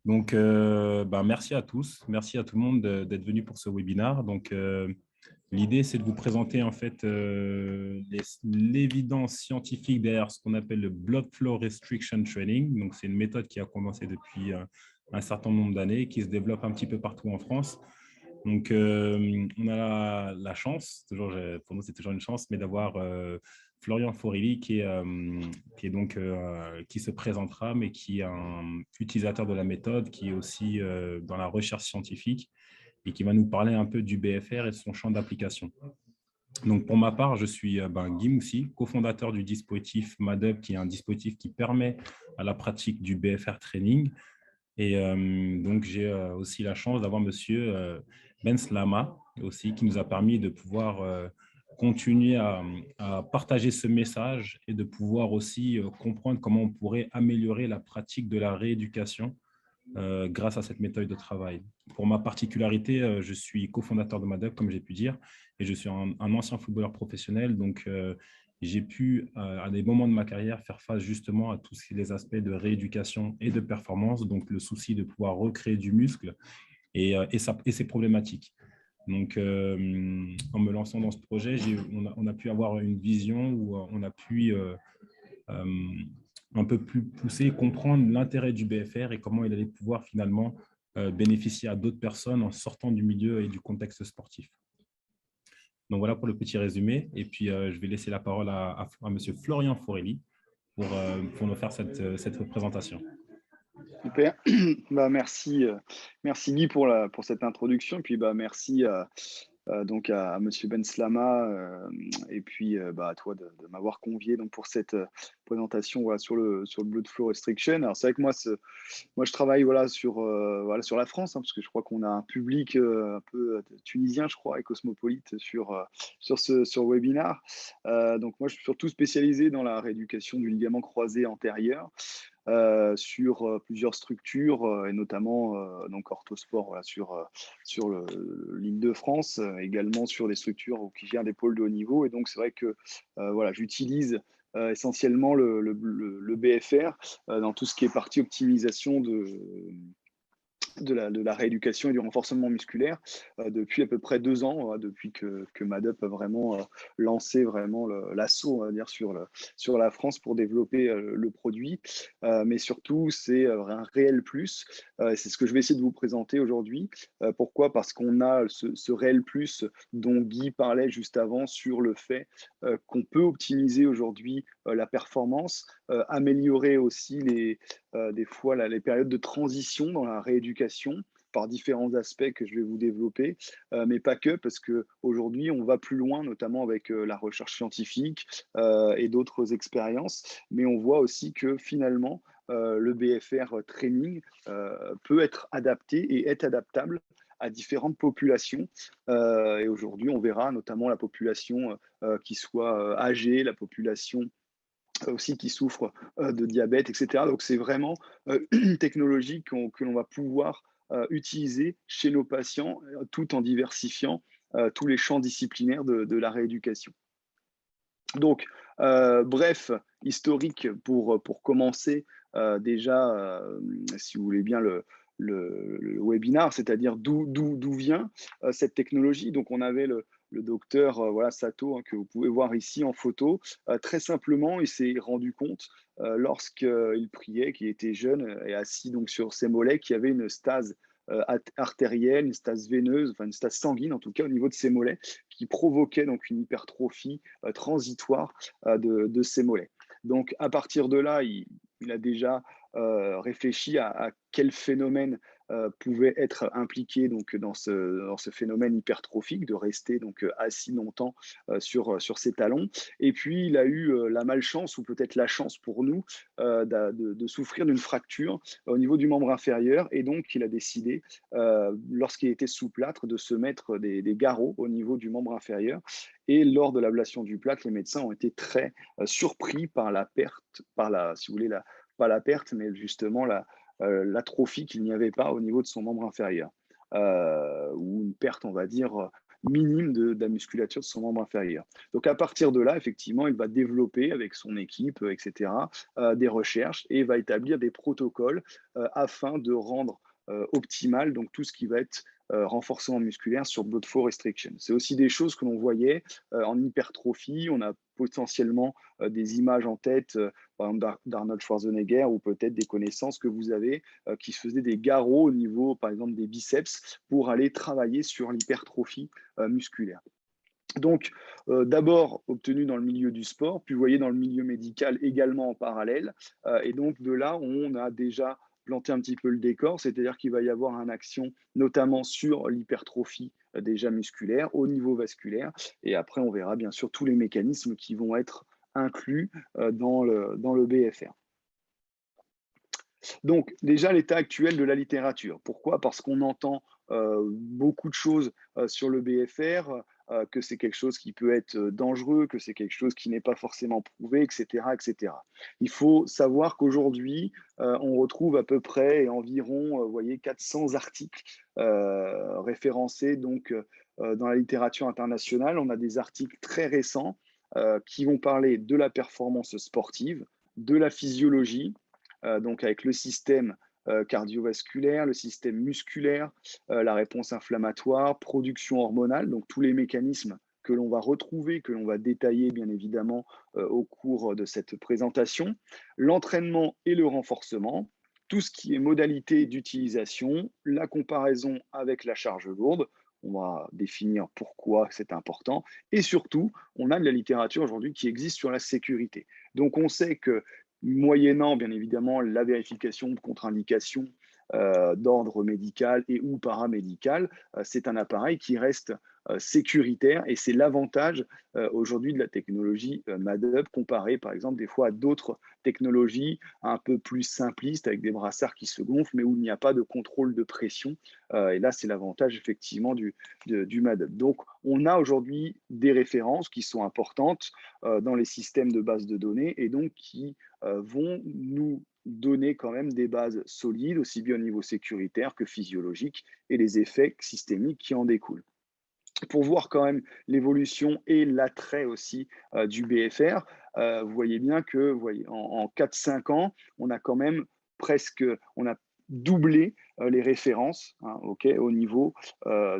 Merci à tous, merci à tout le monde d'être venu pour ce webinaire. L'idée, c'est de vous présenter en fait l'évidence scientifique derrière ce qu'on appelle le Blood Flow Restriction Training. Donc, c'est une méthode qui a commencé depuis un certain nombre d'années, qui se développe un petit peu partout en France. On a la chance, pour nous, c'est toujours une chance, mais d'avoir Florian Forelli qui se présentera, mais qui est un utilisateur de la méthode, qui est aussi dans la recherche scientifique et qui va nous parler un peu du BFR et de son champ d'application. Donc, pour ma part, je suis Guy Moussi, cofondateur du dispositif MADUP, qui est un dispositif qui permet à la pratique du BFR training. J'ai aussi la chance d'avoir monsieur Ben Slama aussi, qui nous a permis de pouvoir continuer à partager ce message et de pouvoir aussi comprendre comment on pourrait améliorer la pratique de la rééducation grâce à cette méthode de travail. Pour ma particularité, je suis cofondateur de MADUP, comme j'ai pu dire, et je suis un ancien footballeur professionnel. J'ai pu, à des moments de ma carrière, faire face justement à tous les aspects de rééducation et de performance, donc le souci de pouvoir recréer du muscle et ses problématiques. En me lançant dans ce projet, on a pu avoir une vision où on a pu un peu plus pousser, comprendre l'intérêt du BFR et comment il allait pouvoir finalement bénéficier à d'autres personnes en sortant du milieu et du contexte sportif. Donc voilà pour le petit résumé. Et puis, je vais laisser la parole à M. Florian Forelli pour nous faire cette présentation. Super. Merci Guy pour cette introduction. Et puis merci donc à Monsieur Ben Slama et puis à toi de m'avoir convié donc pour cette présentation voilà, sur le Blood Flow Restriction. Alors c'est vrai que moi je travaille sur la France parce que je crois qu'on a un public un peu tunisien je crois et cosmopolite sur ce webinaire. Donc moi je suis surtout spécialisé dans la rééducation du ligament croisé antérieur. Sur plusieurs structures et notamment donc Orthosport voilà, sur l'Île-de-France, également sur des structures qui gèrent des pôles de haut niveau. Et donc c'est vrai que voilà, j'utilise essentiellement le BFR dans tout ce qui est partie optimisation de la rééducation et du renforcement musculaire depuis à peu près 2 ans, depuis que MADUP a vraiment lancé vraiment l'assaut, on va dire, sur la France pour développer le produit. Mais surtout, c'est un réel plus. C'est ce que je vais essayer de vous présenter aujourd'hui. Pourquoi? Parce qu'on a ce réel plus dont Guy parlait juste avant sur le fait qu'on peut optimiser aujourd'hui la performance, améliorer aussi des fois les périodes de transition dans la rééducation par différents aspects que je vais vous développer, mais pas que, parce qu'aujourd'hui, on va plus loin, notamment avec la recherche scientifique et d'autres expériences, mais on voit aussi que finalement, le BFR training peut être adapté et est adaptable à différentes populations. Et aujourd'hui, on verra notamment la population qui soit âgée, la population aussi qui souffrent de diabète, etc. Donc, c'est vraiment une technologie que l'on va pouvoir utiliser chez nos patients tout en diversifiant tous les champs disciplinaires de la rééducation. Donc, bref, historique pour commencer déjà, si vous voulez bien, le webinar, c'est-à-dire d'où vient cette technologie. Donc, on avait le docteur voilà, Sato, que vous pouvez voir ici en photo. Très simplement, il s'est rendu compte lorsqu'il priait, qu'il était jeune et assis donc, sur ses mollets, qu'il y avait une stase artérielle, une stase veineuse, enfin une stase sanguine en tout cas au niveau de ses mollets, qui provoquait donc une hypertrophie transitoire de ses mollets. Donc à partir de là, il a déjà réfléchi à quel phénomène pouvait être impliqué donc, dans ce phénomène hypertrophique de rester donc, assis longtemps sur ses talons. Et puis, il a eu la malchance, ou peut-être la chance pour nous, de souffrir d'une fracture au niveau du membre inférieur. Et donc, il a décidé, lorsqu'il était sous plâtre, de se mettre des garrots au niveau du membre inférieur. Et lors de l'ablation du plâtre, les médecins ont été très surpris par la perte, si vous voulez, pas la perte, mais justement l'atrophie qu'il n'y avait pas au niveau de son membre inférieur, ou une perte, on va dire, minime de la musculature de son membre inférieur. Donc à partir de là, effectivement, il va développer avec son équipe, etc., des recherches et va établir des protocoles afin de rendre optimal donc tout ce qui va être renforcement musculaire sur blood flow restriction. C'est aussi des choses que l'on voyait en hypertrophie. On a potentiellement des images en tête, par exemple d'Arnold Schwarzenegger, ou peut-être des connaissances que vous avez qui se faisaient des garrots au niveau, par exemple, des biceps pour aller travailler sur l'hypertrophie musculaire. Donc, d'abord obtenu dans le milieu du sport, puis vous voyez dans le milieu médical également en parallèle. Et donc, de là, on a déjà planté un petit peu le décor, c'est-à-dire qu'il va y avoir une action notamment sur l'hypertrophie déjà musculaire, au niveau vasculaire. Et après, on verra bien sûr tous les mécanismes qui vont être inclus dans le BFR. Donc, déjà, l'état actuel de la littérature. Pourquoi? Parce qu'on entend beaucoup de choses sur le BFR, que c'est quelque chose qui peut être dangereux, que c'est quelque chose qui n'est pas forcément prouvé, etc., etc. Il faut savoir qu'aujourd'hui, on retrouve à peu près environ, vous voyez, 400 articles référencés donc, dans la littérature internationale. On a des articles très récents qui vont parler de la performance sportive, de la physiologie, donc avec le système cardiovasculaire, le système musculaire, la réponse inflammatoire, production hormonale, donc tous les mécanismes que l'on va retrouver, que l'on va détailler bien évidemment au cours de cette présentation, l'entraînement et le renforcement, tout ce qui est modalité d'utilisation, la comparaison avec la charge lourde, on va définir pourquoi c'est important, et surtout, on a de la littérature aujourd'hui qui existe sur la sécurité. Donc on sait que moyennant bien évidemment la vérification de contre-indication d'ordre médical et ou paramédical, c'est un appareil qui reste sécuritaire et c'est l'avantage aujourd'hui de la technologie MADUP comparé par exemple des fois à d'autres technologies un peu plus simplistes avec des brassards qui se gonflent mais où il n'y a pas de contrôle de pression. Et là, c'est l'avantage effectivement du MADUP. Donc, on a aujourd'hui des références qui sont importantes dans les systèmes de base de données et donc qui vont nous donner quand même des bases solides, aussi bien au niveau sécuritaire que physiologique, et les effets systémiques qui en découlent. Pour voir quand même l'évolution et l'attrait aussi du BFR, vous voyez bien que en 4-5 ans, on a quand même on a doublé les références hein, au niveau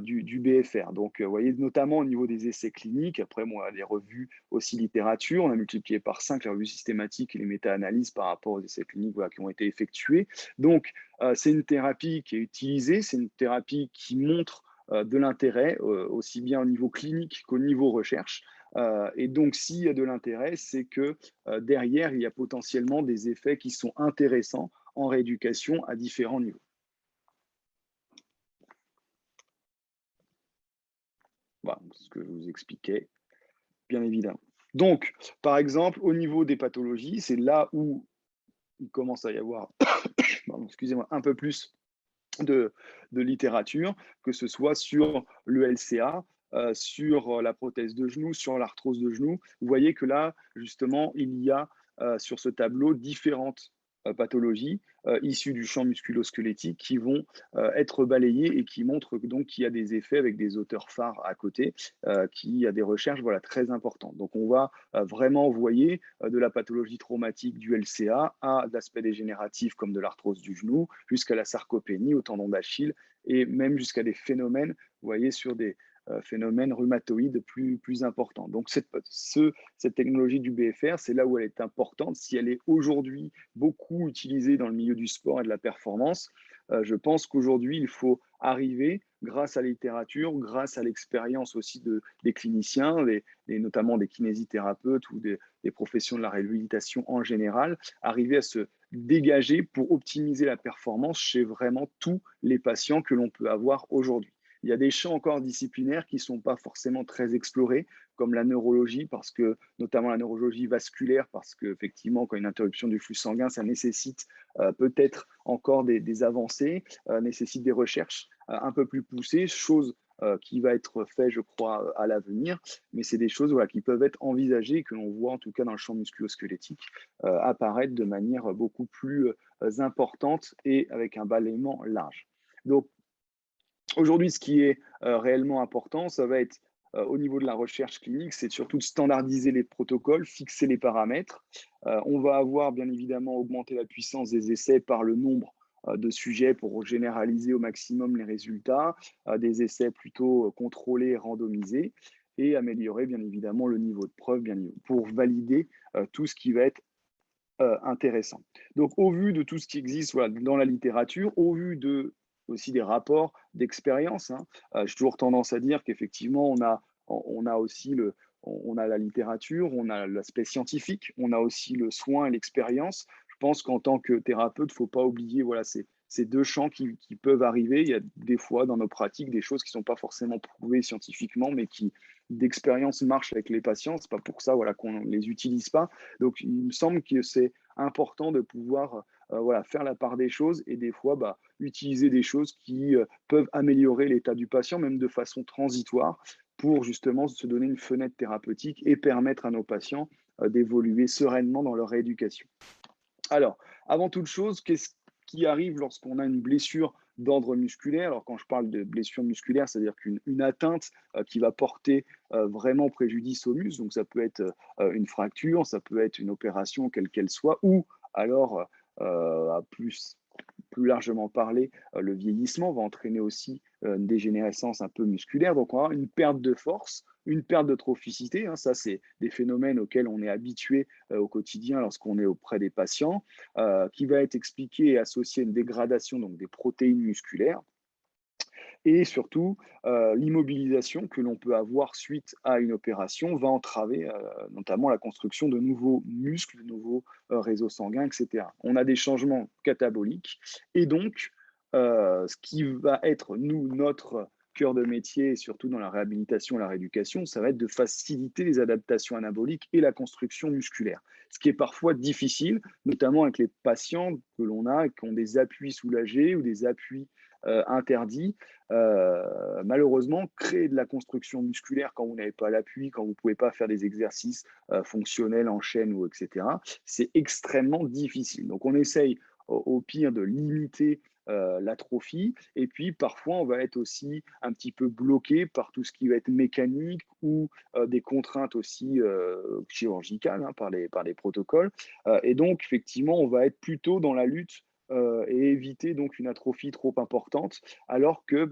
du BFR. Donc, vous voyez, notamment au niveau des essais cliniques, après, moi, les revues aussi littérature, on a multiplié par 5 les revues systématiques et les méta-analyses par rapport aux essais cliniques voilà, qui ont été effectués. Donc, c'est une thérapie qui est utilisée, c'est une thérapie qui montre de l'intérêt, aussi bien au niveau clinique qu'au niveau recherche. Et donc, s'il y a de l'intérêt, c'est que derrière, il y a potentiellement des effets qui sont intéressants en rééducation à différents niveaux. Voilà, ce que je vous expliquais, bien évidemment. Donc, par exemple, au niveau des pathologies, c'est là où il commence à y avoir, pardon, excusez-moi, un peu plus de, de littérature, que ce soit sur le LCA, sur la prothèse de genou, sur l'arthrose de genou. Vous voyez que là, justement, il y a sur ce tableau différentes pathologies issues du champ musculo-squelettique qui vont être balayées et qui montrent donc qu'il y a des effets avec des auteurs phares à côté, qui a des recherches voilà, très importantes. Donc on va vraiment, vous voyez, de la pathologie traumatique du LCA à l'aspect dégénératif comme de l'arthrose du genou, jusqu'à la sarcopénie, au tendon d'Achille, et même jusqu'à des phénomènes, vous voyez, sur des phénomènes rhumatoïdes plus importants. Donc cette technologie du BFR, c'est là où elle est importante. Si elle est aujourd'hui beaucoup utilisée dans le milieu du sport et de la performance, je pense qu'aujourd'hui, il faut arriver, grâce à la littérature, grâce à l'expérience aussi des cliniciens, notamment des kinésithérapeutes ou des professions de la réhabilitation en général, arriver à se dégager pour optimiser la performance chez vraiment tous les patients que l'on peut avoir aujourd'hui. Il y a des champs encore disciplinaires qui ne sont pas forcément très explorés, comme la neurologie, parce que, notamment la neurologie vasculaire, parce qu'effectivement, quand il y a une interruption du flux sanguin, ça nécessite peut-être encore des avancées, nécessite des recherches un peu plus poussées, chose qui va être fait, je crois, à l'avenir, mais c'est des choses voilà, qui peuvent être envisagées, que l'on voit en tout cas dans le champ musculo-squelettique, apparaître de manière beaucoup plus importante et avec un balayement large. Donc, Aujourd'hui, ce qui est réellement important, ça va être au niveau de la recherche clinique, c'est surtout de standardiser les protocoles, fixer les paramètres. On va avoir bien évidemment augmenté la puissance des essais par le nombre de sujets pour généraliser au maximum les résultats, des essais plutôt contrôlés et randomisés, et améliorer bien évidemment le niveau de preuve pour valider tout ce qui va être intéressant. Donc, au vu de tout ce qui existe voilà, dans la littérature, au vu aussi des rapports d'expérience, hein, j'ai toujours tendance à dire qu'effectivement, on a aussi on a la littérature, on a l'aspect scientifique, on a aussi le soin et l'expérience. Je pense qu'en tant que thérapeute, il ne faut pas oublier voilà, ces deux champs qui peuvent arriver. Il y a des fois dans nos pratiques des choses qui ne sont pas forcément prouvées scientifiquement, mais qui, d'expérience, marchent avec les patients. Ce n'est pas pour ça voilà, qu'on ne les utilise pas. Donc, il me semble que c'est important de pouvoir voilà, faire la part des choses et des fois utiliser des choses qui peuvent améliorer l'état du patient, même de façon transitoire, pour justement se donner une fenêtre thérapeutique et permettre à nos patients d'évoluer sereinement dans leur rééducation. Alors, avant toute chose, qu'est-ce qui arrive lorsqu'on a une blessure d'ordre musculaire? Alors, quand je parle de blessure musculaire, c'est-à-dire qu'une atteinte qui va porter vraiment préjudice au muscle, donc ça peut être une fracture, ça peut être une opération, quelle qu'elle soit, ou alors, à plus largement parler, le vieillissement va entraîner aussi une dégénérescence un peu musculaire. Donc, on va avoir une perte de force, une perte de trophicité, hein. Ça, c'est des phénomènes auxquels on est habitué au quotidien lorsqu'on est auprès des patients, qui va être expliqué et associé à une dégradation donc, des protéines musculaires et surtout, l'immobilisation que l'on peut avoir suite à une opération va entraver, notamment la construction de nouveaux muscles, de nouveaux, réseaux sanguins et cetera. On a des changements cataboliques et donc, ce qui va être, nous, notre cœur de métier, surtout dans la réhabilitation et la rééducation, ça va être de faciliter les adaptations anaboliques et la construction musculaire. Ce qui est parfois difficile, notamment avec les patients que l'on a, qui ont des appuis soulagés ou des appuis, interdits. Malheureusement, créer de la construction musculaire quand vous n'avez pas l'appui, quand vous ne pouvez pas faire des exercices fonctionnels en chaîne ou etc., c'est extrêmement difficile. Donc, on essaye au pire de limiter l'atrophie. Et puis, parfois, on va être aussi un petit peu bloqué par tout ce qui va être mécanique ou des contraintes aussi chirurgicales hein, par les protocoles. Et donc, effectivement, on va être plutôt dans la lutte et éviter donc une atrophie trop importante, alors que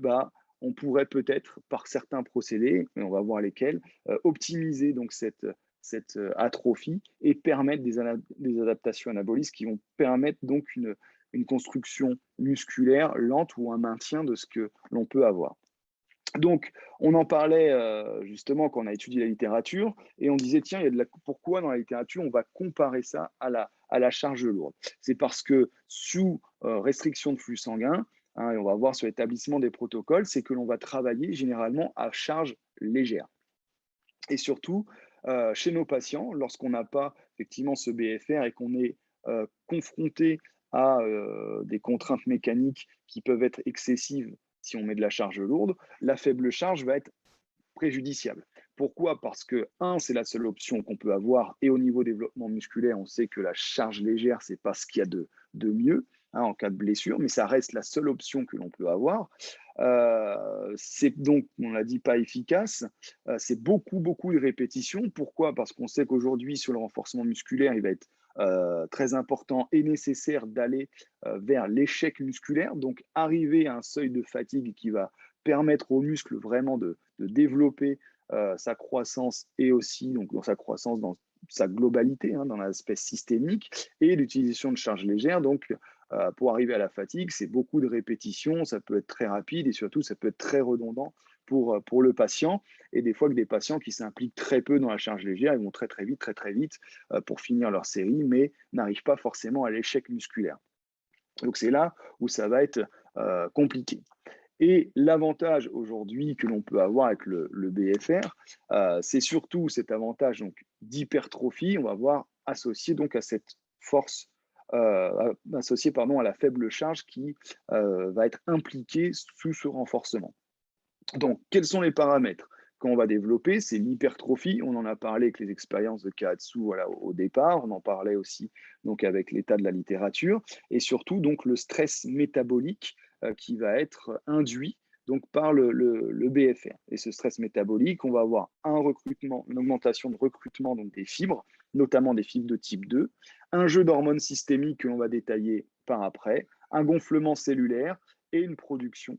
on pourrait peut-être par certains procédés, et on va voir lesquels, optimiser donc cette atrophie et permettre des adaptations anaboliques qui vont permettre donc une construction musculaire lente ou un maintien de ce que l'on peut avoir. Donc, on en parlait justement quand on a étudié la littérature et on disait, tiens, pourquoi dans la littérature on va comparer ça à la charge lourde? C'est parce que sous restriction de flux sanguin, hein, et on va voir sur l'établissement des protocoles, c'est que l'on va travailler généralement à charge légère. Et surtout, chez nos patients, lorsqu'on n'a pas effectivement ce BFR et qu'on est confronté à des contraintes mécaniques qui peuvent être excessives si on met de la charge lourde, la faible charge va être préjudiciable. Pourquoi? Parce que, un, c'est la seule option qu'on peut avoir et au niveau développement musculaire, on sait que la charge légère, c'est pas ce qu'il y a de mieux hein, en cas de blessure, mais ça reste la seule option que l'on peut avoir. C'est donc, on l'a dit, pas efficace. C'est beaucoup, beaucoup de répétitions. Pourquoi? Parce qu'on sait qu'aujourd'hui, sur le renforcement musculaire, il va être très important et nécessaire d'aller vers l'échec musculaire, donc arriver à un seuil de fatigue qui va permettre aux muscles vraiment de développer sa croissance et aussi donc dans sa croissance dans sa globalité, hein, dans l'aspect systémique, et l'utilisation de charges légères. Donc, pour arriver à la fatigue, c'est beaucoup de répétitions, ça peut être très rapide et surtout, ça peut être très redondant pour le patient. Et des fois, que des patients qui s'impliquent très peu dans la charge légère, ils vont très très vite pour finir leur série, mais n'arrivent pas forcément à l'échec musculaire. Donc, c'est là où ça va être compliqué. Et l'avantage aujourd'hui que l'on peut avoir avec le BFR, c'est surtout cet avantage donc d'hypertrophie, on va voir associé donc à cette force, associé pardon à la faible charge qui va être impliquée sous ce renforcement. Donc, quels sont les paramètres qu'on va développer? C'est l'hypertrophie. On en a parlé avec les expériences de Kahatsu voilà, au départ. On en parlait aussi donc, avec l'état de la littérature. Et surtout, donc, le stress métabolique qui va être induit donc par le BFR. Et ce stress métabolique, on va avoir un recrutement, une augmentation de recrutement donc des fibres, notamment des fibres de type 2, un jeu d'hormones systémiques que l'on va détailler par après, un gonflement cellulaire et une production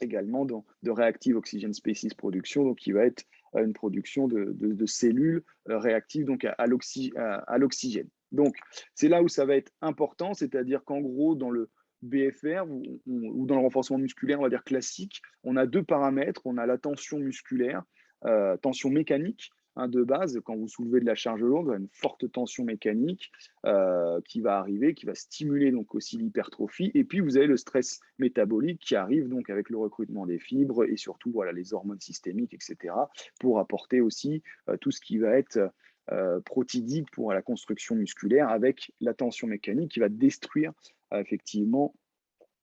également de Reactive Oxygen Species Production, donc qui va être une production de cellules réactives donc à l'oxygène. Donc, c'est là où ça va être important, c'est-à-dire qu'en gros, dans le BFR ou dans le renforcement musculaire, on va dire classique, on a deux paramètres. On a la tension musculaire, tension mécanique, hein, de base. Quand vous soulevez de la charge lourde, vous avez une forte tension mécanique qui va arriver, qui va stimuler donc aussi l'hypertrophie. Et puis, vous avez le stress métabolique qui arrive donc avec le recrutement des fibres et surtout voilà, les hormones systémiques, etc., pour apporter aussi tout ce qui va être protidique pour la construction musculaire avec la tension mécanique qui va détruire effectivement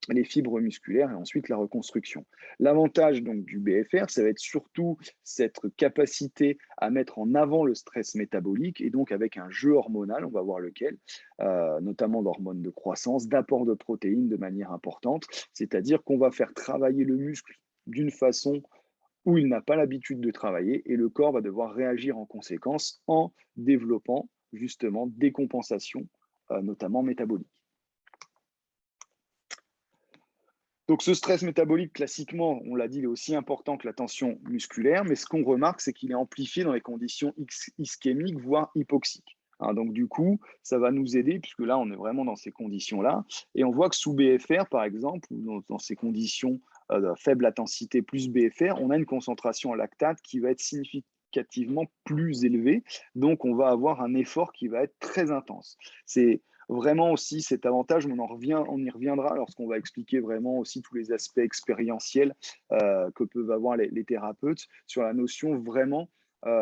les fibres musculaires et ensuite la reconstruction. L'avantage donc du BFR, ça va être surtout cette capacité à mettre en avant le stress métabolique et donc avec un jeu hormonal, on va voir lequel, notamment d'hormones de croissance, d'apport de protéines de manière importante, c'est-à-dire qu'on va faire travailler le muscle d'une façon où il n'a pas l'habitude de travailler et le corps va devoir réagir en conséquence en développant justement des compensations, notamment métaboliques. Donc ce stress métabolique, classiquement, on l'a dit, il est aussi important que la tension musculaire, mais ce qu'on remarque, c'est qu'il est amplifié dans les conditions ischémiques, voire hypoxiques. Hein, donc du coup, ça va nous aider, puisque là, on est vraiment dans ces conditions-là. Et on voit que sous BFR, par exemple, ou dans ces conditions de faible intensité plus BFR, on a une concentration en lactate qui va être significativement plus élevée. Donc on va avoir un effort qui va être très intense. C'est vraiment aussi cet avantage, on y reviendra lorsqu'on va expliquer vraiment aussi tous les aspects expérientiels que peuvent avoir les thérapeutes sur la notion vraiment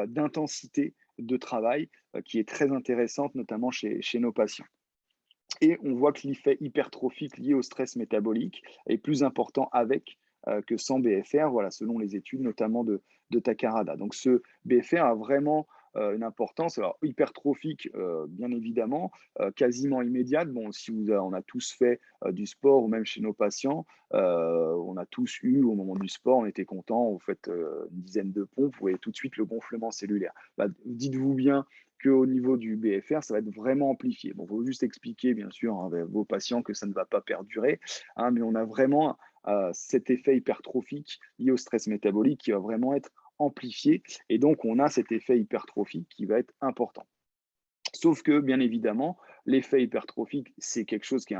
d'intensité de travail qui est très intéressante, notamment chez nos patients. Et on voit que l'effet hypertrophique lié au stress métabolique est plus important avec que sans BFR, voilà, selon les études notamment de Takarada. Donc ce BFR a vraiment une importance, alors hypertrophique bien évidemment, quasiment immédiate. Bon, si on a tous fait du sport ou même chez nos patients, on a tous eu au moment du sport, on était content, vous faites une dizaine de pompes, vous voyez tout de suite le gonflement cellulaire. Bah, dites-vous bien qu'au niveau du BFR, ça va être vraiment amplifié. Bon, il faut juste expliquer, bien sûr, à vos patients que ça ne va pas perdurer, hein, mais on a vraiment cet effet hypertrophique lié au stress métabolique qui va vraiment être amplifié, et donc on a cet effet hypertrophique qui va être important. Sauf que, bien évidemment, l'effet hypertrophique, c'est quelque chose qui est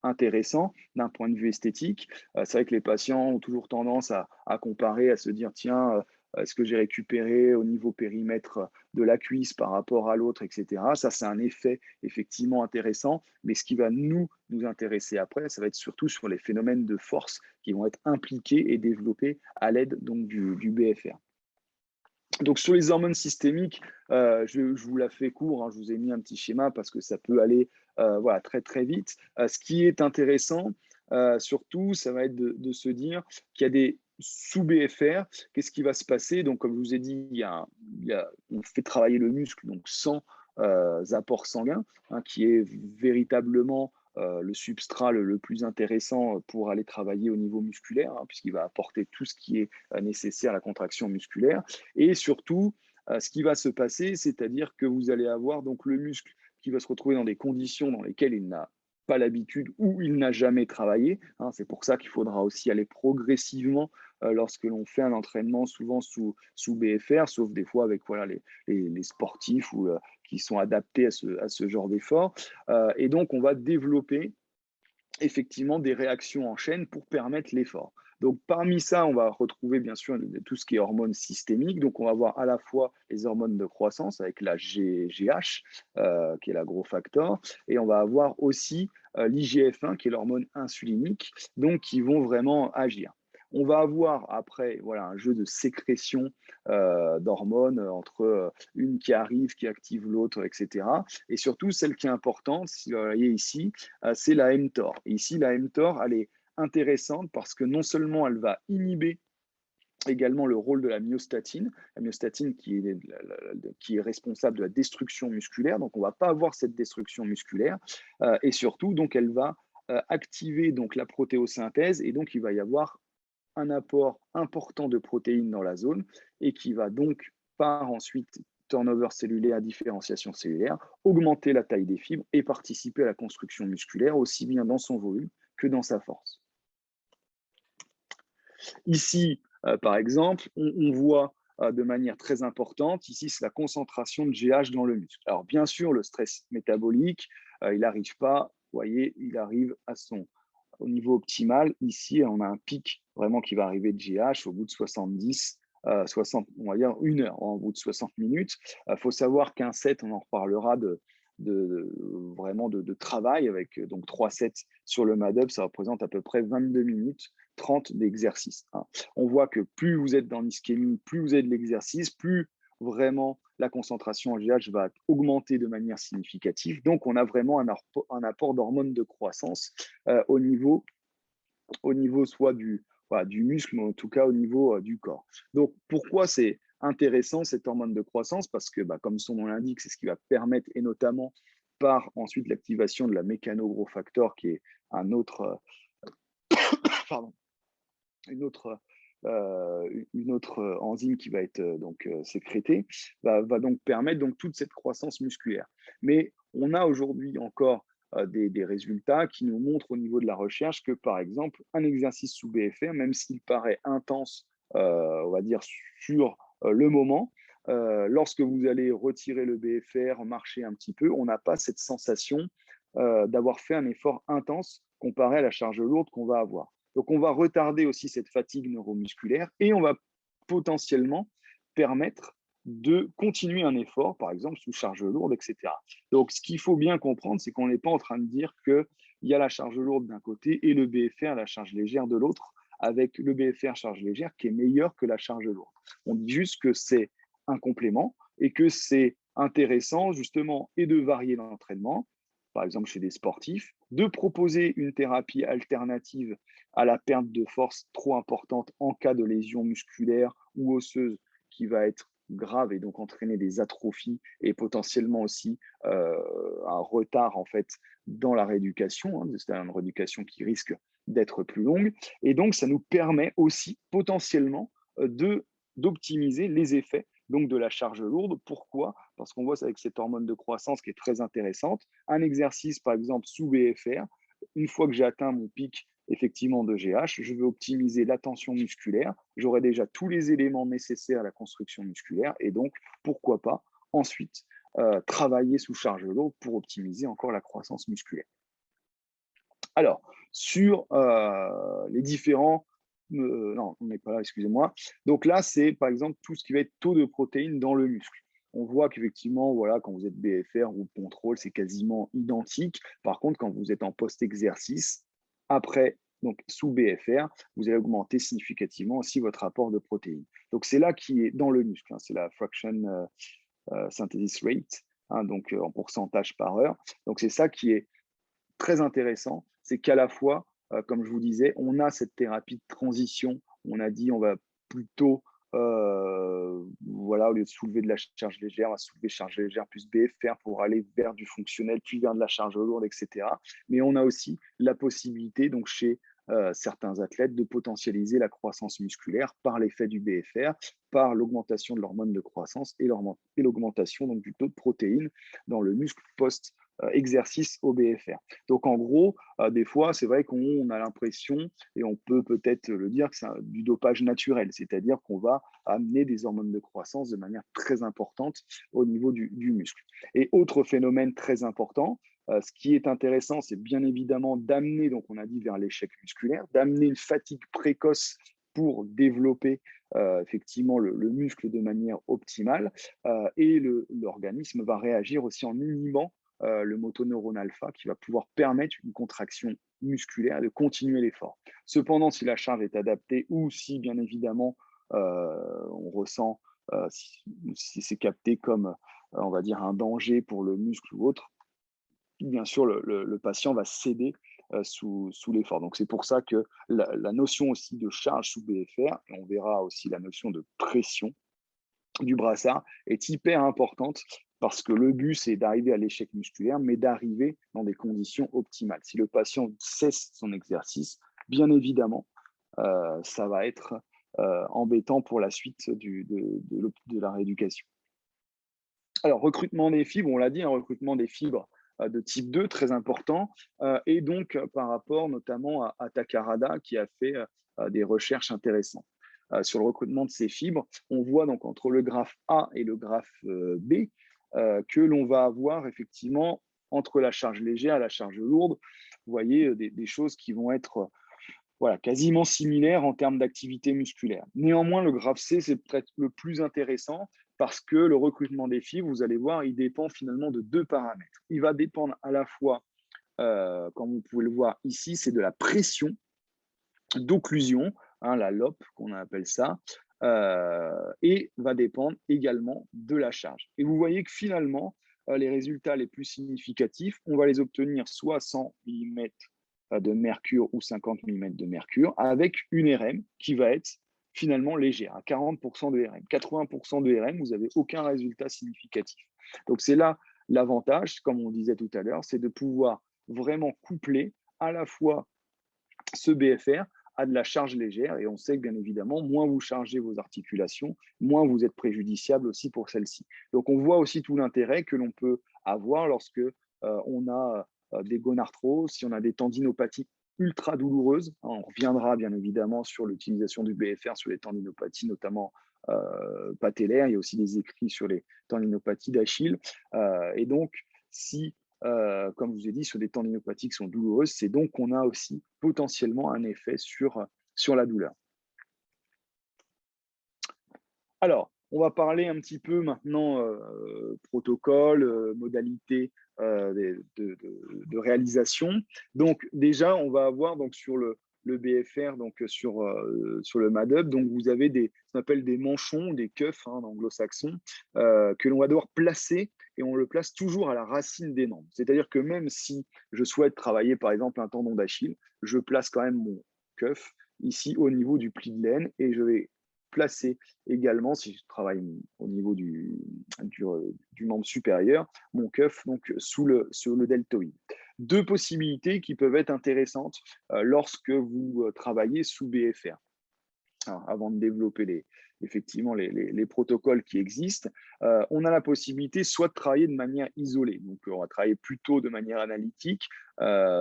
intéressant d'un point de vue esthétique. C'est vrai que les patients ont toujours tendance à comparer, à se dire, tiens, est-ce que j'ai récupéré au niveau périmètre de la cuisse par rapport à l'autre, etc. Ça, c'est un effet effectivement intéressant, mais ce qui va nous intéresser après, ça va être surtout sur les phénomènes de force qui vont être impliqués et développés à l'aide donc du BFR. Donc sur les hormones systémiques, je vous la fais court, hein, je vous ai mis un petit schéma parce que ça peut aller voilà, très très vite. Ce qui est intéressant, surtout, ça va être de se dire qu'il y a des sous-BFR. Qu'est-ce qui va se passer? Donc comme je vous ai dit, on fait travailler le muscle donc sans apport sanguin, hein, qui est véritablement le substrat le plus intéressant pour aller travailler au niveau musculaire, hein, puisqu'il va apporter tout ce qui est nécessaire à la contraction musculaire. Et surtout, ce qui va se passer, c'est-à-dire que vous allez avoir donc le muscle qui va se retrouver dans des conditions dans lesquelles il n'a pas l'habitude ou il n'a jamais travaillé, hein. C'est pour ça qu'il faudra aussi aller progressivement lorsque l'on fait un entraînement, souvent sous BFR, sauf des fois avec voilà, les sportifs ou, qui sont adaptés à ce genre d'effort. Et donc, on va développer effectivement des réactions en chaîne pour permettre l'effort. Donc parmi ça, on va retrouver bien sûr tout ce qui est hormones systémiques. Donc on va voir à la fois les hormones de croissance avec la GH, qui est la gros factor, et on va avoir aussi l'IGF-1, qui est l'hormone insulinique, donc qui vont vraiment agir. On va avoir après voilà, un jeu de sécrétion d'hormones entre une qui arrive, qui active l'autre, etc. Et surtout, celle qui est importante, si vous voyez ici, c'est la mTOR. Et ici, la mTOR, elle est intéressante parce que non seulement elle va inhiber également le rôle de la myostatine qui est responsable de la destruction musculaire, donc on ne va pas avoir cette destruction musculaire, et surtout, donc elle va activer donc la protéosynthèse, et donc il va y avoir un apport important de protéines dans la zone et qui va donc, par ensuite turnover cellulaire, différenciation cellulaire, augmenter la taille des fibres et participer à la construction musculaire, aussi bien dans son volume que dans sa force. Ici, par exemple, on voit de manière très importante, ici, c'est la concentration de GH dans le muscle. Alors, bien sûr, le stress métabolique, il n'arrive pas, vous voyez, il arrive au niveau optimal. Ici, on a un pic vraiment qui va arriver de GH au bout de 70, 60, on va dire 1 heure, hein, au bout de 60 minutes. Il faut savoir qu'un set, on en reparlera vraiment de travail avec donc 3 sets sur le MAD-up, ça représente à peu près 22 minutes 30 d'exercice, hein. On voit que plus vous êtes dans l'ischémie, plus vous avez de l'exercice, plus vraiment la concentration en GH va augmenter de manière significative. Donc, on a vraiment un apport d'hormones de croissance au niveau soit du muscle, mais en tout cas au niveau du corps. Donc, pourquoi c'est intéressant cette hormone de croissance? Parce que, comme son nom l'indique, c'est ce qui va permettre, et notamment par ensuite l'activation de la mécanogrofactor, qui est un autre, pardon, une autre, enzyme qui va être sécrétée, va donc permettre donc toute cette croissance musculaire. Mais on a aujourd'hui encore des résultats qui nous montrent au niveau de la recherche que, par exemple, un exercice sous BFR, même s'il paraît intense, on va dire, sur le moment, lorsque vous allez retirer le BFR, marcher un petit peu, on n'a pas cette sensation d'avoir fait un effort intense comparé à la charge lourde qu'on va avoir. Donc, on va retarder aussi cette fatigue neuromusculaire et on va potentiellement permettre de continuer un effort, par exemple sous charge lourde, etc. Donc, ce qu'il faut bien comprendre, c'est qu'on n'est pas en train de dire qu'il y a la charge lourde d'un côté et le BFR, la charge légère de l'autre, avec le BFR charge légère qui est meilleur que la charge lourde. On dit juste que c'est un complément et que c'est intéressant justement et de varier l'entraînement, par exemple chez des sportifs, de proposer une thérapie alternative à la perte de force trop importante en cas de lésion musculaire ou osseuse qui va être grave et donc entraîner des atrophies et potentiellement aussi un retard en fait dans la rééducation, hein, c'est-à-dire une rééducation qui risque d'être plus longue. Et donc, ça nous permet aussi potentiellement d'optimiser les effets donc de la charge lourde. Pourquoi? Parce qu'on voit ça avec cette hormone de croissance qui est très intéressante. Un exercice, par exemple, sous BFR, une fois que j'ai atteint mon pic effectivement de GH, je vais optimiser la tension musculaire. J'aurai déjà tous les éléments nécessaires à la construction musculaire et donc, pourquoi pas, ensuite, travailler sous charge lourde pour optimiser encore la croissance musculaire. Alors, sur les différents non, on n'est pas là, excusez-moi. Donc là, c'est par exemple tout ce qui va être taux de protéines dans le muscle. On voit qu'effectivement, voilà, quand vous êtes BFR ou contrôle, c'est quasiment identique. Par contre, quand vous êtes en post-exercice, après, donc sous BFR, vous allez augmenter significativement aussi votre apport de protéines. Donc c'est là qui est dans le muscle, hein, c'est la fraction synthesis rate, hein, donc en pourcentage par heure. Donc c'est ça qui est très intéressant, c'est qu'à la fois, comme je vous disais, on a cette thérapie de transition. On a dit on va plutôt, voilà, au lieu de soulever de la charge légère, on va soulever charge légère plus BFR pour aller vers du fonctionnel, puis vers de la charge lourde, etc. Mais on a aussi la possibilité, donc chez certains athlètes, de potentialiser la croissance musculaire par l'effet du BFR, par l'augmentation de l'hormone de croissance et l'augmentation donc du taux de protéines dans le muscle post exercice au BFR. Donc en gros, des fois, c'est vrai qu'on a l'impression, et on peut peut-être le dire, que c'est du dopage naturel, c'est-à-dire qu'on va amener des hormones de croissance de manière très importante au niveau du muscle. Et autre phénomène très important, ce qui est intéressant, c'est bien évidemment d'amener, donc on a dit vers l'échec musculaire, d'amener une fatigue précoce pour développer effectivement le muscle de manière optimale et l'organisme va réagir aussi en inhibant le motoneurone alpha qui va pouvoir permettre une contraction musculaire de continuer l'effort. Cependant, si la charge est adaptée ou si bien évidemment on ressent si c'est capté comme on va dire un danger pour le muscle ou autre, bien sûr le patient va céder sous l'effort. Donc c'est pour ça que la notion aussi de charge sous BFR, et on verra aussi la notion de pression du brassard, est hyper importante parce que le but, c'est d'arriver à l'échec musculaire, mais d'arriver dans des conditions optimales. Si le patient cesse son exercice, bien évidemment, ça va être embêtant pour la suite de la rééducation. Alors, recrutement des fibres, on l'a dit, un recrutement des fibres de type 2, très important, et donc par rapport notamment à Takarada qui a fait des recherches intéressantes. Sur le recrutement de ces fibres, on voit donc entre le graphe A et le graphe B que l'on va avoir effectivement entre la charge légère et la charge lourde, vous voyez des choses qui vont être voilà, quasiment similaires en termes d'activité musculaire. Néanmoins, le graphe C, c'est peut-être le plus intéressant parce que le recrutement des fibres, vous allez voir, il dépend finalement de deux paramètres. Il va dépendre à la fois, comme vous pouvez le voir ici, c'est de la pression d'occlusion, hein, la LOP qu'on appelle ça, et va dépendre également de la charge. Et vous voyez que finalement, les résultats les plus significatifs, on va les obtenir soit 100 mm de mercure ou 50 mm de mercure, avec une RM qui va être finalement légère, à 40% de RM. 80% de RM, vous n'avez aucun résultat significatif. Donc c'est là l'avantage, comme on disait tout à l'heure, c'est de pouvoir vraiment coupler à la fois ce BFR a de la charge légère et on sait que bien évidemment, moins vous chargez vos articulations, moins vous êtes préjudiciable aussi pour celles-ci. Donc on voit aussi tout l'intérêt que l'on peut avoir lorsque on a des gonarthroses, si on a des tendinopathies ultra douloureuses. On reviendra bien évidemment sur l'utilisation du BFR sur les tendinopathies, notamment patellaires. Il y a aussi des écrits sur les tendinopathies d'Achille. Et donc, si comme je vous ai dit, sur des tendinopathies qui sont douloureuses, c'est donc qu'on a aussi potentiellement un effet sur la douleur. Alors, on va parler un petit peu maintenant protocole, modalité de réalisation. Donc déjà, on va avoir donc sur le BFR, donc sur le MADUP, donc vous avez ce qu'on appelle des manchons, des cuffs hein, en anglo-saxon, que l'on va devoir placer et on le place toujours à la racine des membres. C'est-à-dire que même si je souhaite travailler par exemple un tendon d'Achille, je place quand même mon cuff ici au niveau du pli de laine et je vais placer également, si je travaille au niveau du membre supérieur, mon cuff donc, sur le deltoïde. Deux possibilités qui peuvent être intéressantes lorsque vous travaillez sous BFR. Alors, avant de développer effectivement les protocoles qui existent, on a la possibilité soit de travailler de manière isolée. Donc, on va travailler plutôt de manière analytique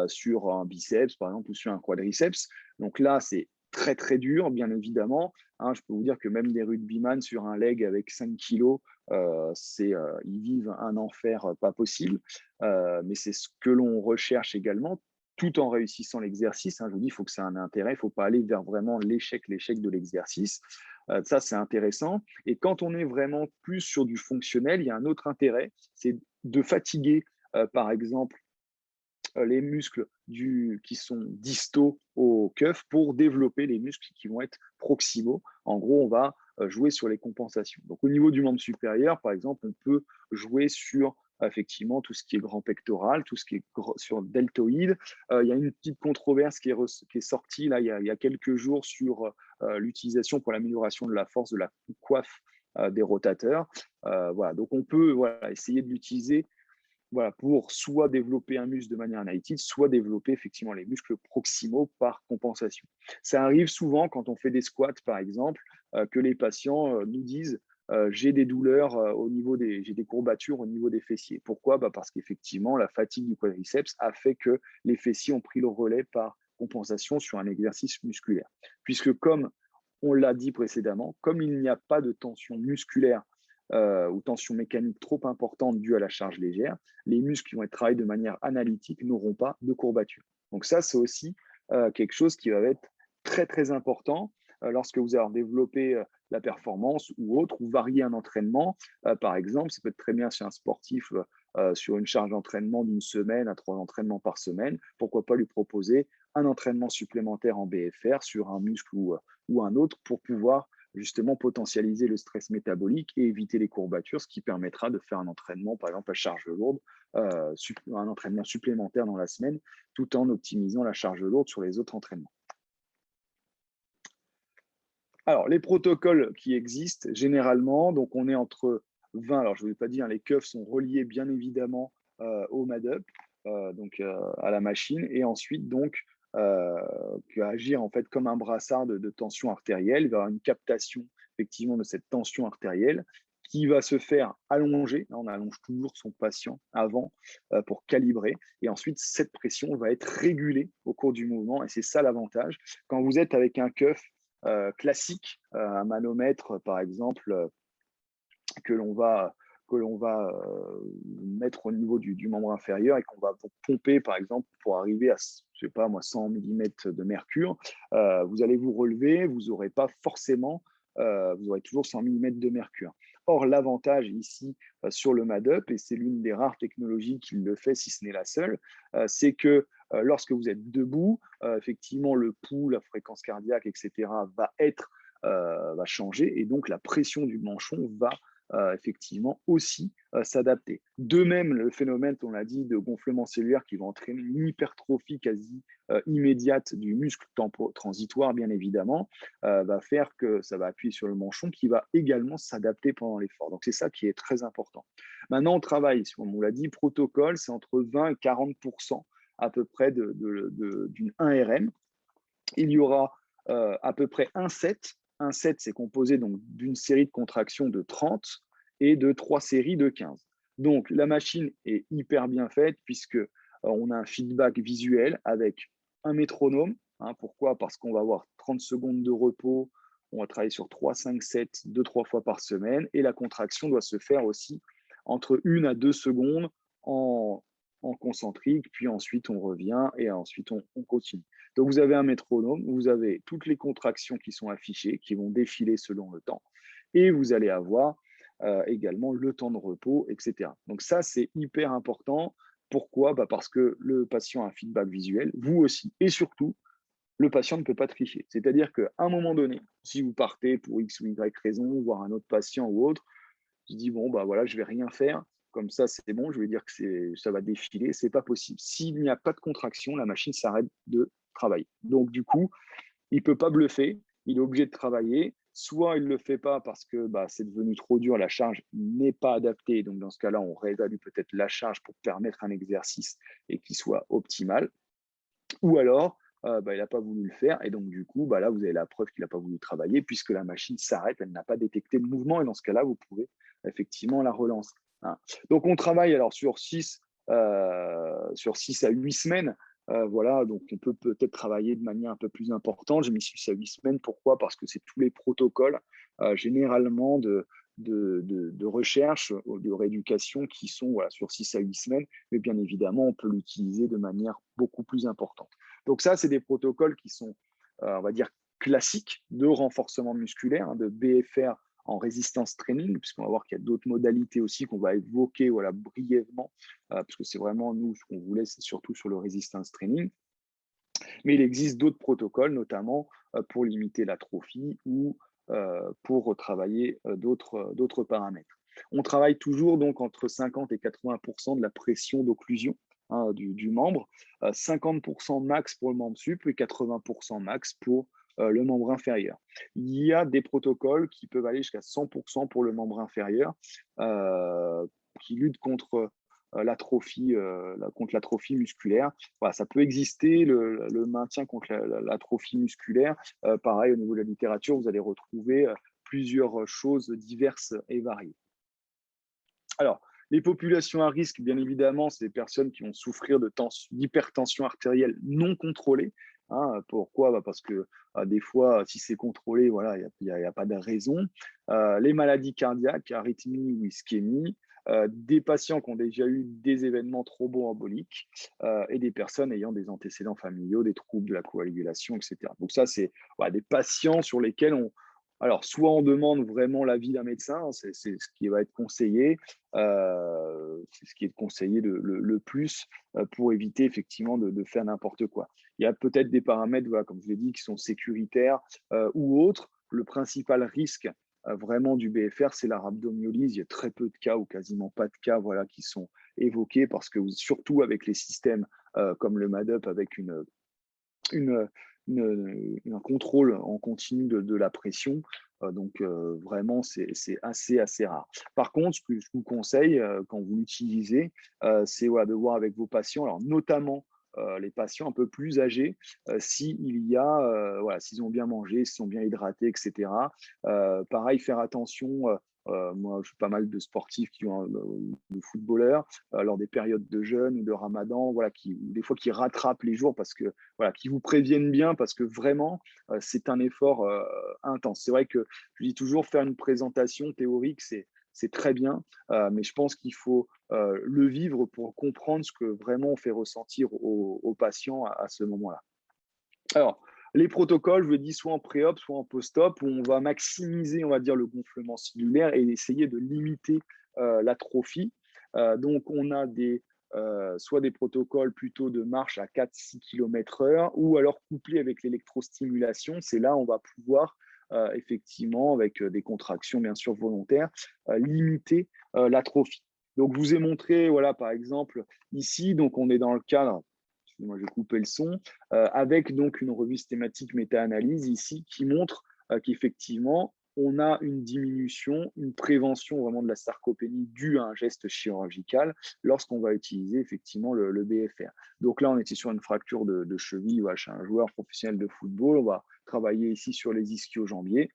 sur un biceps, par exemple, ou sur un quadriceps. Donc là, c'est très, très dur, bien évidemment. Hein, je peux vous dire que même des rugbyman sur un leg avec 5 kilos, ils vivent un enfer pas possible. Mais c'est ce que l'on recherche également, tout en réussissant l'exercice. Hein, je vous dis, il faut que ça ait un intérêt, il ne faut pas aller vers vraiment l'échec de l'exercice. Ça, c'est intéressant. Et quand on est vraiment plus sur du fonctionnel, il y a un autre intérêt, c'est de fatiguer, par exemple, les muscles qui sont distaux au cuff pour développer les muscles qui vont être proximaux. En gros, on va jouer sur les compensations. Donc, au niveau du membre supérieur, par exemple, on peut jouer sur effectivement tout ce qui est grand pectoral, tout ce qui est sur deltoïde. Il y a une petite controverse qui est sortie là, il y a quelques jours sur l'utilisation pour l'amélioration de la force de la coiffe des rotateurs. Voilà. Donc, on peut essayer de l'utiliser pour soit développer un muscle de manière analytique, soit développer effectivement les muscles proximaux par compensation. Ça arrive souvent quand on fait des squats, par exemple, que les patients nous disent j'ai des douleurs j'ai des courbatures au niveau des fessiers. Pourquoi Parce qu'effectivement, la fatigue du quadriceps a fait que les fessiers ont pris le relais par compensation sur un exercice musculaire. Puisque comme on l'a dit précédemment, comme il n'y a pas de tension musculaire ou tension mécanique trop importante due à la charge légère, les muscles qui vont être travaillés de manière analytique n'auront pas de courbature. Donc ça, c'est aussi quelque chose qui va être très, très important lorsque vous allez développer la performance ou autre, ou varier un entraînement. Par exemple, ça peut être très bien chez un sportif sur une charge d'entraînement d'une semaine à 3 entraînements par semaine. Pourquoi pas lui proposer un entraînement supplémentaire en BFR sur un muscle ou un autre pour pouvoir justement potentialiser le stress métabolique et éviter les courbatures, ce qui permettra de faire un entraînement, par exemple à charge lourde, un entraînement supplémentaire dans la semaine, tout en optimisant la charge lourde sur les autres entraînements. Alors, les protocoles qui existent, généralement, donc on est entre 20, alors je ne vais pas dire, les cuffs sont reliés bien évidemment au MADUP, donc à la machine, et ensuite, donc, qui va agir en fait comme un brassard de tension artérielle. Il va y avoir une captation effectivement de cette tension artérielle qui va se faire allonger. Là, on allonge toujours son patient avant pour calibrer. Et ensuite, cette pression va être régulée au cours du mouvement. Et c'est ça l'avantage. Quand vous êtes avec un cuff classique, un manomètre par exemple, que l'on va, mettre au niveau du membre inférieur et qu'on va pomper, par exemple, pour arriver à, je sais pas moi, 100 millimètres de mercure, vous allez vous relever, vous n'aurez pas forcément, vous aurez toujours 100 millimètres de mercure. Or, l'avantage ici sur le MADUP, et c'est l'une des rares technologies qui le fait, si ce n'est la seule, c'est que lorsque vous êtes debout, effectivement, le pouls, la fréquence cardiaque, etc., va changer et donc la pression du manchon va effectivement aussi s'adapter. De même, le phénomène, on l'a dit, de gonflement cellulaire qui va entraîner une hypertrophie quasi immédiate du muscle transitoire, bien évidemment, va faire que ça va appuyer sur le manchon qui va également s'adapter pendant l'effort. Donc, c'est ça qui est très important. Maintenant, on travaille, comme on l'a dit, protocole, c'est entre 20 et 40 à peu près d'une 1RM. Il y aura à peu près un set. Un set, c'est composé donc d'une série de contractions de 30 et de 3 séries de 15. Donc, la machine est hyper bien faite puisque on a un feedback visuel avec un métronome. Hein, pourquoi? Parce qu'on va avoir 30 secondes de repos. On va travailler sur 3, 5, 7, 2, 3 fois par semaine. Et la contraction doit se faire aussi entre 1 à 2 secondes en, en concentrique. Puis ensuite, on revient et ensuite, on continue. Donc, vous avez un métronome, vous avez toutes les contractions qui sont affichées, qui vont défiler selon le temps, et vous allez avoir également le temps de repos, etc. Donc, ça, c'est hyper important. Pourquoi? Parce que le patient a un feedback visuel, vous aussi, et surtout, le patient ne peut pas tricher. C'est-à-dire qu'à un moment donné, si vous partez pour X ou Y raison, voir un autre patient ou autre, je dis, bon, bah voilà, je vais rien faire. Comme ça, c'est bon, je vais dire que ça va défiler. C'est pas possible. S'il n'y a pas de contraction, la machine s'arrête de travailler. Donc, du coup, il ne peut pas bluffer. Il est obligé de travailler. Soit il ne le fait pas parce que c'est devenu trop dur, la charge n'est pas adaptée. Donc, dans ce cas-là, on réévalue peut-être la charge pour permettre un exercice et qu'il soit optimal. Ou alors, il n'a pas voulu le faire. Et donc, du coup, là, vous avez la preuve qu'il n'a pas voulu travailler puisque la machine s'arrête, elle n'a pas détecté le mouvement. Et dans ce cas-là, vous pouvez effectivement la relancer. Hein. Donc, on travaille alors sur 6 à 8 semaines. Voilà, donc on peut peut-être travailler de manière un peu plus importante. J'ai mis 6 à 8 semaines. Pourquoi? Parce que c'est tous les protocoles, généralement de recherche, de rééducation qui sont sur 6 à 8 semaines. Mais bien évidemment, on peut l'utiliser de manière beaucoup plus importante. Donc ça, c'est des protocoles qui sont, on va dire, classiques de renforcement musculaire, de BFR en résistance training, puisqu'on va voir qu'il y a d'autres modalités aussi qu'on va évoquer brièvement, parce que c'est vraiment nous, ce qu'on voulait, c'est surtout sur le résistance training. Mais il existe d'autres protocoles, notamment pour limiter l'atrophie ou pour travailler d'autres paramètres. On travaille toujours donc entre 50 et 80% de la pression d'occlusion du membre, 50% max pour le membre sup et 80% max pour le membre inférieur. Il y a des protocoles qui peuvent aller jusqu'à 100% pour le membre inférieur, qui luttent contre l'atrophie musculaire. Voilà, ça peut exister, le maintien contre l'atrophie musculaire. Pareil, au niveau de la littérature, vous allez retrouver plusieurs choses diverses et variées. Alors, les populations à risque, bien évidemment, c'est les personnes qui vont souffrir d'hypertension artérielle non contrôlée. Hein, pourquoi? Parce que des fois, si c'est contrôlé, voilà, il n'y a pas de raison. Les maladies cardiaques, arythmie ou ischémie, des patients qui ont déjà eu des événements thromboemboliques et des personnes ayant des antécédents familiaux, des troubles de la coagulation, etc. Donc ça, c'est des patients sur lesquels alors, soit on demande vraiment l'avis d'un médecin, hein, c'est ce qui va être conseillé, c'est ce qui est conseillé le plus pour éviter effectivement de faire n'importe quoi. Il y a peut-être des paramètres, voilà, comme je l'ai dit, qui sont sécuritaires ou autres. Le principal risque vraiment du BFR, c'est la rhabdomyolyse. Il y a très peu de cas ou quasiment pas de cas qui sont évoqués parce que surtout avec les systèmes comme le MADUP avec une, un contrôle en continu de la pression. Donc, vraiment, c'est assez rare. Par contre, ce que je vous conseille quand vous l'utilisez, c'est de voir avec vos patients, alors notamment les patients un peu plus âgés, s'il y a, voilà, s'ils ont bien mangé, s'ils sont bien hydratés, et cetera. Pareil, faire attention, moi, je suis pas mal de sportifs qui ont, de footballeurs, lors des périodes de jeûne ou de ramadan, voilà, qui des fois qui rattrapent les jours parce que voilà, qui vous préviennent bien parce que vraiment, c'est un effort, intense. C'est vrai que je dis toujours faire une présentation théorique, c'est très bien, mais je pense qu'il faut, le vivre pour comprendre ce que vraiment on fait ressentir aux patients à ce moment-là. Alors, les protocoles, je le dis soit en pré-op, soit en post-op, où on va maximiser, on va dire, le gonflement cellulaire et essayer de limiter l'atrophie. Donc, on a soit des protocoles plutôt de marche à 4-6 km/h, ou alors couplés avec l'électrostimulation. C'est là où on va pouvoir, effectivement, avec des contractions bien sûr volontaires, limiter l'atrophie. Donc, je vous ai montré, voilà, par exemple, ici, donc on est dans le cadre, excusez-moi, je vais couper le son, avec donc une revue systématique méta-analyse ici qui montre qu'effectivement, on a une diminution, une prévention vraiment de la sarcopénie due à un geste chirurgical lorsqu'on va utiliser effectivement le BFR. Donc là, on était sur une fracture de cheville chez un joueur professionnel de football. On va travailler ici sur les ischio-jambiers.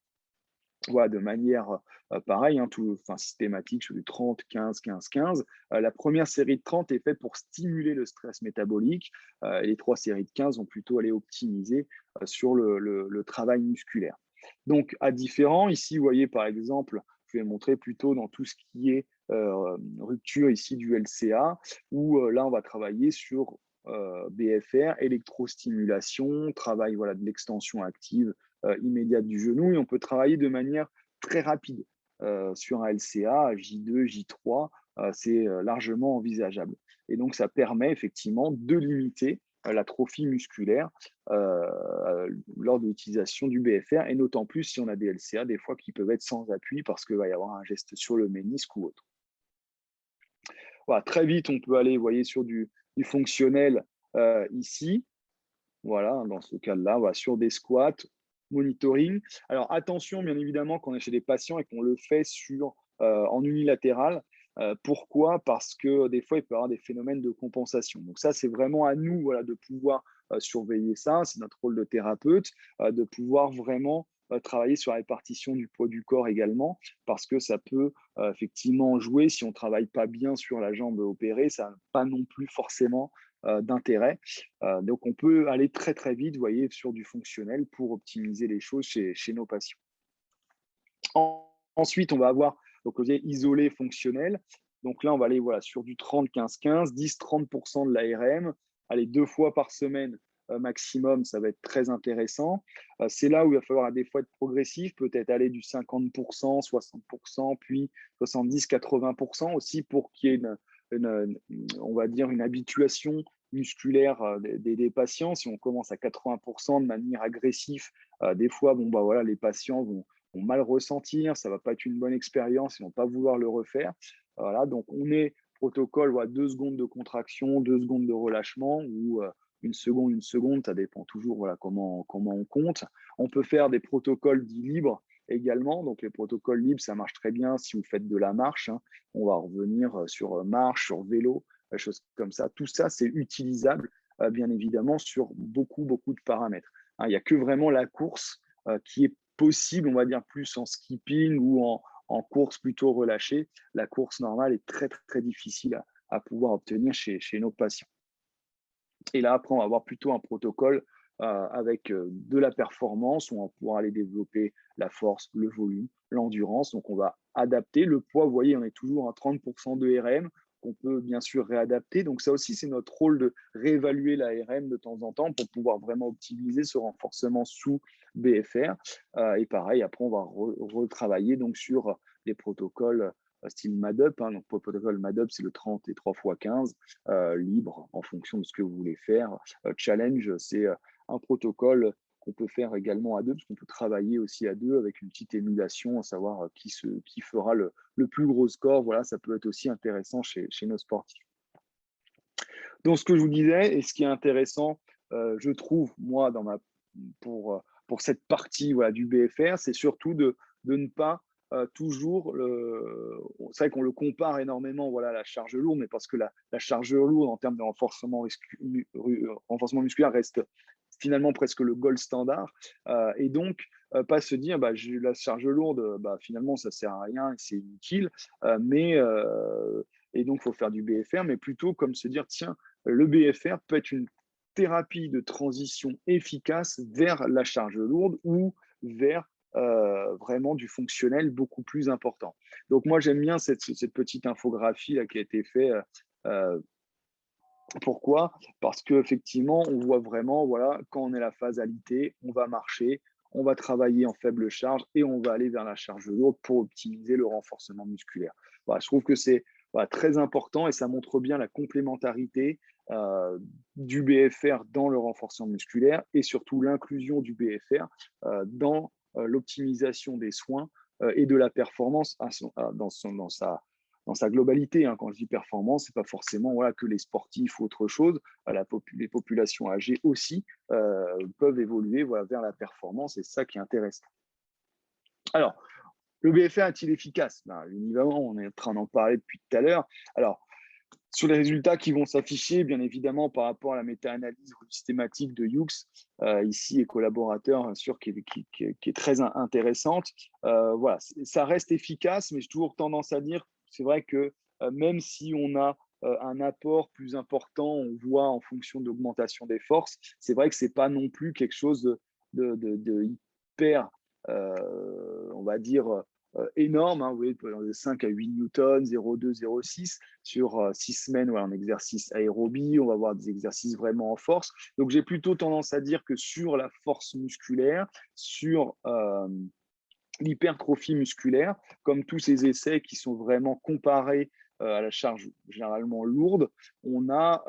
Voilà, de manière pareille, hein, systématique sur du 30, 15, 15, 15. La première série de 30 est faite pour stimuler le stress métabolique. Et les 3 séries de 15 vont plutôt aller optimiser sur le travail musculaire. Donc, à différents, ici, vous voyez par exemple, je vais montrer plutôt dans tout ce qui est rupture ici du LCA, où là, on va travailler sur BFR, électrostimulation, travail voilà, de l'extension active immédiate du genou, et on peut travailler de manière très rapide sur un LCA, J2, J3, c'est largement envisageable. Et donc, ça permet effectivement de limiter l'atrophie musculaire lors de l'utilisation du BFR, et d'autant plus si on a des LCA, des fois qui peuvent être sans appui parce qu'il va y avoir un geste sur le ménisque ou autre. Voilà, très vite, on peut aller, vous voyez, sur du fonctionnel ici. Voilà, dans ce cas-là, voilà, sur des squats, monitoring. Alors attention, bien évidemment, quand on est chez des patients et qu'on le fait en unilatéral. Pourquoi? Parce que des fois, il peut y avoir des phénomènes de compensation. Donc ça, c'est vraiment à nous, voilà, de pouvoir surveiller ça. C'est notre rôle de thérapeute, de pouvoir vraiment travailler sur la répartition du poids du corps également, parce que ça peut effectivement jouer. Si on ne travaille pas bien sur la jambe opérée, ça n'a pas non plus forcément d'intérêt. Donc, on peut aller très, très vite, vous voyez, sur du fonctionnel pour optimiser les choses chez nos patients. Ensuite, on va avoir donc, isolé fonctionnel. Donc là, on va aller voilà, sur du 30-15-15, 10-30% de l'ARM. Allez, 2 fois par semaine maximum, ça va être très intéressant. C'est là où il va falloir des fois être progressif, peut-être aller du 50%, 60%, puis 70-80% aussi pour qu'il y ait on va dire une habituation musculaire des patients. Si on commence à 80% de manière agressive, des fois, bon, bah, voilà, les patients vont mal ressentir, ça ne va pas être une bonne expérience, ils ne vont pas vouloir le refaire. Voilà, donc on est protocole, voilà, 2 secondes de contraction, 2 secondes de relâchement, ou 1 seconde, ça dépend toujours voilà, comment on compte. On peut faire des protocoles dits libres également. Donc les protocoles libres, ça marche très bien si vous faites de la marche, hein. On va revenir sur marche, sur vélo, des choses comme ça. Tout ça, c'est utilisable, bien évidemment, sur beaucoup, beaucoup de paramètres. Hein, il n'y a que vraiment la course qui est possible, on va dire, plus en skipping ou en course plutôt relâchée. La course normale est très, très, très difficile à pouvoir obtenir chez nos patients. Et là, après, on va avoir plutôt un protocole avec de la performance, où on va pouvoir aller développer la force, le volume, l'endurance. Donc, on va adapter le poids. Vous voyez, on est toujours à 30% de RM qu'on peut bien sûr réadapter. Donc, ça aussi, c'est notre rôle de réévaluer la RM de temps en temps pour pouvoir vraiment optimiser ce renforcement sous BFR. Et pareil, après, on va retravailler donc sur les protocoles style MADUP. Hein. Donc, pour le protocole MADUP, c'est le 30 et 3 x 15 libre en fonction de ce que vous voulez faire. Challenge, c'est un protocole qu'on peut faire également à deux, parce qu'on peut travailler aussi à deux avec une petite émulation, à savoir qui fera le plus gros score. Voilà, ça peut être aussi intéressant chez nos sportifs. Donc, ce que je vous disais, et ce qui est intéressant, je trouve, moi, pour cette partie voilà, du BFR, c'est surtout de ne pas toujours c'est vrai qu'on le compare énormément, voilà, à la charge lourde, mais parce que la charge lourde en termes de renforcement musculaire reste finalement presque le gold standard. Et donc, pas se dire, bah, j'ai la charge lourde, bah, finalement, ça sert à rien et c'est inutile. Et donc, il faut faire du BFR, mais plutôt comme se dire, tiens, le BFR peut être une thérapie de transition efficace vers la charge lourde ou vers vraiment du fonctionnel beaucoup plus important. Donc moi, j'aime bien cette petite infographie là, qui a été faite. Pourquoi? Parce qu'effectivement, on voit vraiment, voilà, quand on est la phase alitée, on va marcher, on va travailler en faible charge et on va aller vers la charge lourde pour optimiser le renforcement musculaire. Voilà, je trouve que c'est voilà, très important et ça montre bien la complémentarité du BFR dans le renforcement musculaire et surtout l'inclusion du BFR dans l'optimisation des soins et de la performance dans sa globalité. Hein. Quand je dis performance, ce n'est pas forcément voilà, que les sportifs ou autre chose. Les populations âgées aussi peuvent évoluer voilà, vers la performance et c'est ça qui est intéressant. Alors, le BFR est-il efficace? Ben, évidemment, on est en train d'en parler depuis tout à l'heure. Alors, sur les résultats qui vont s'afficher, bien évidemment, par rapport à la méta-analyse systématique de Hughes, ici, et collaborateurs, bien sûr, qui est très intéressante. Voilà, ça reste efficace, mais j'ai toujours tendance à dire, c'est vrai que même si on a un apport plus important, on voit en fonction de l'augmentation des forces, c'est vrai que ce n'est pas non plus quelque chose de hyper, on va dire, énorme. Hein, vous voyez, de 5 à 8 newtons, 0,2, 0,6 sur 6 semaines en exercice aérobie. On va avoir des exercices vraiment en force. Donc, j'ai plutôt tendance à dire que sur la force musculaire, sur l'hypertrophie musculaire, comme tous ces essais qui sont vraiment comparés à la charge généralement lourde, on a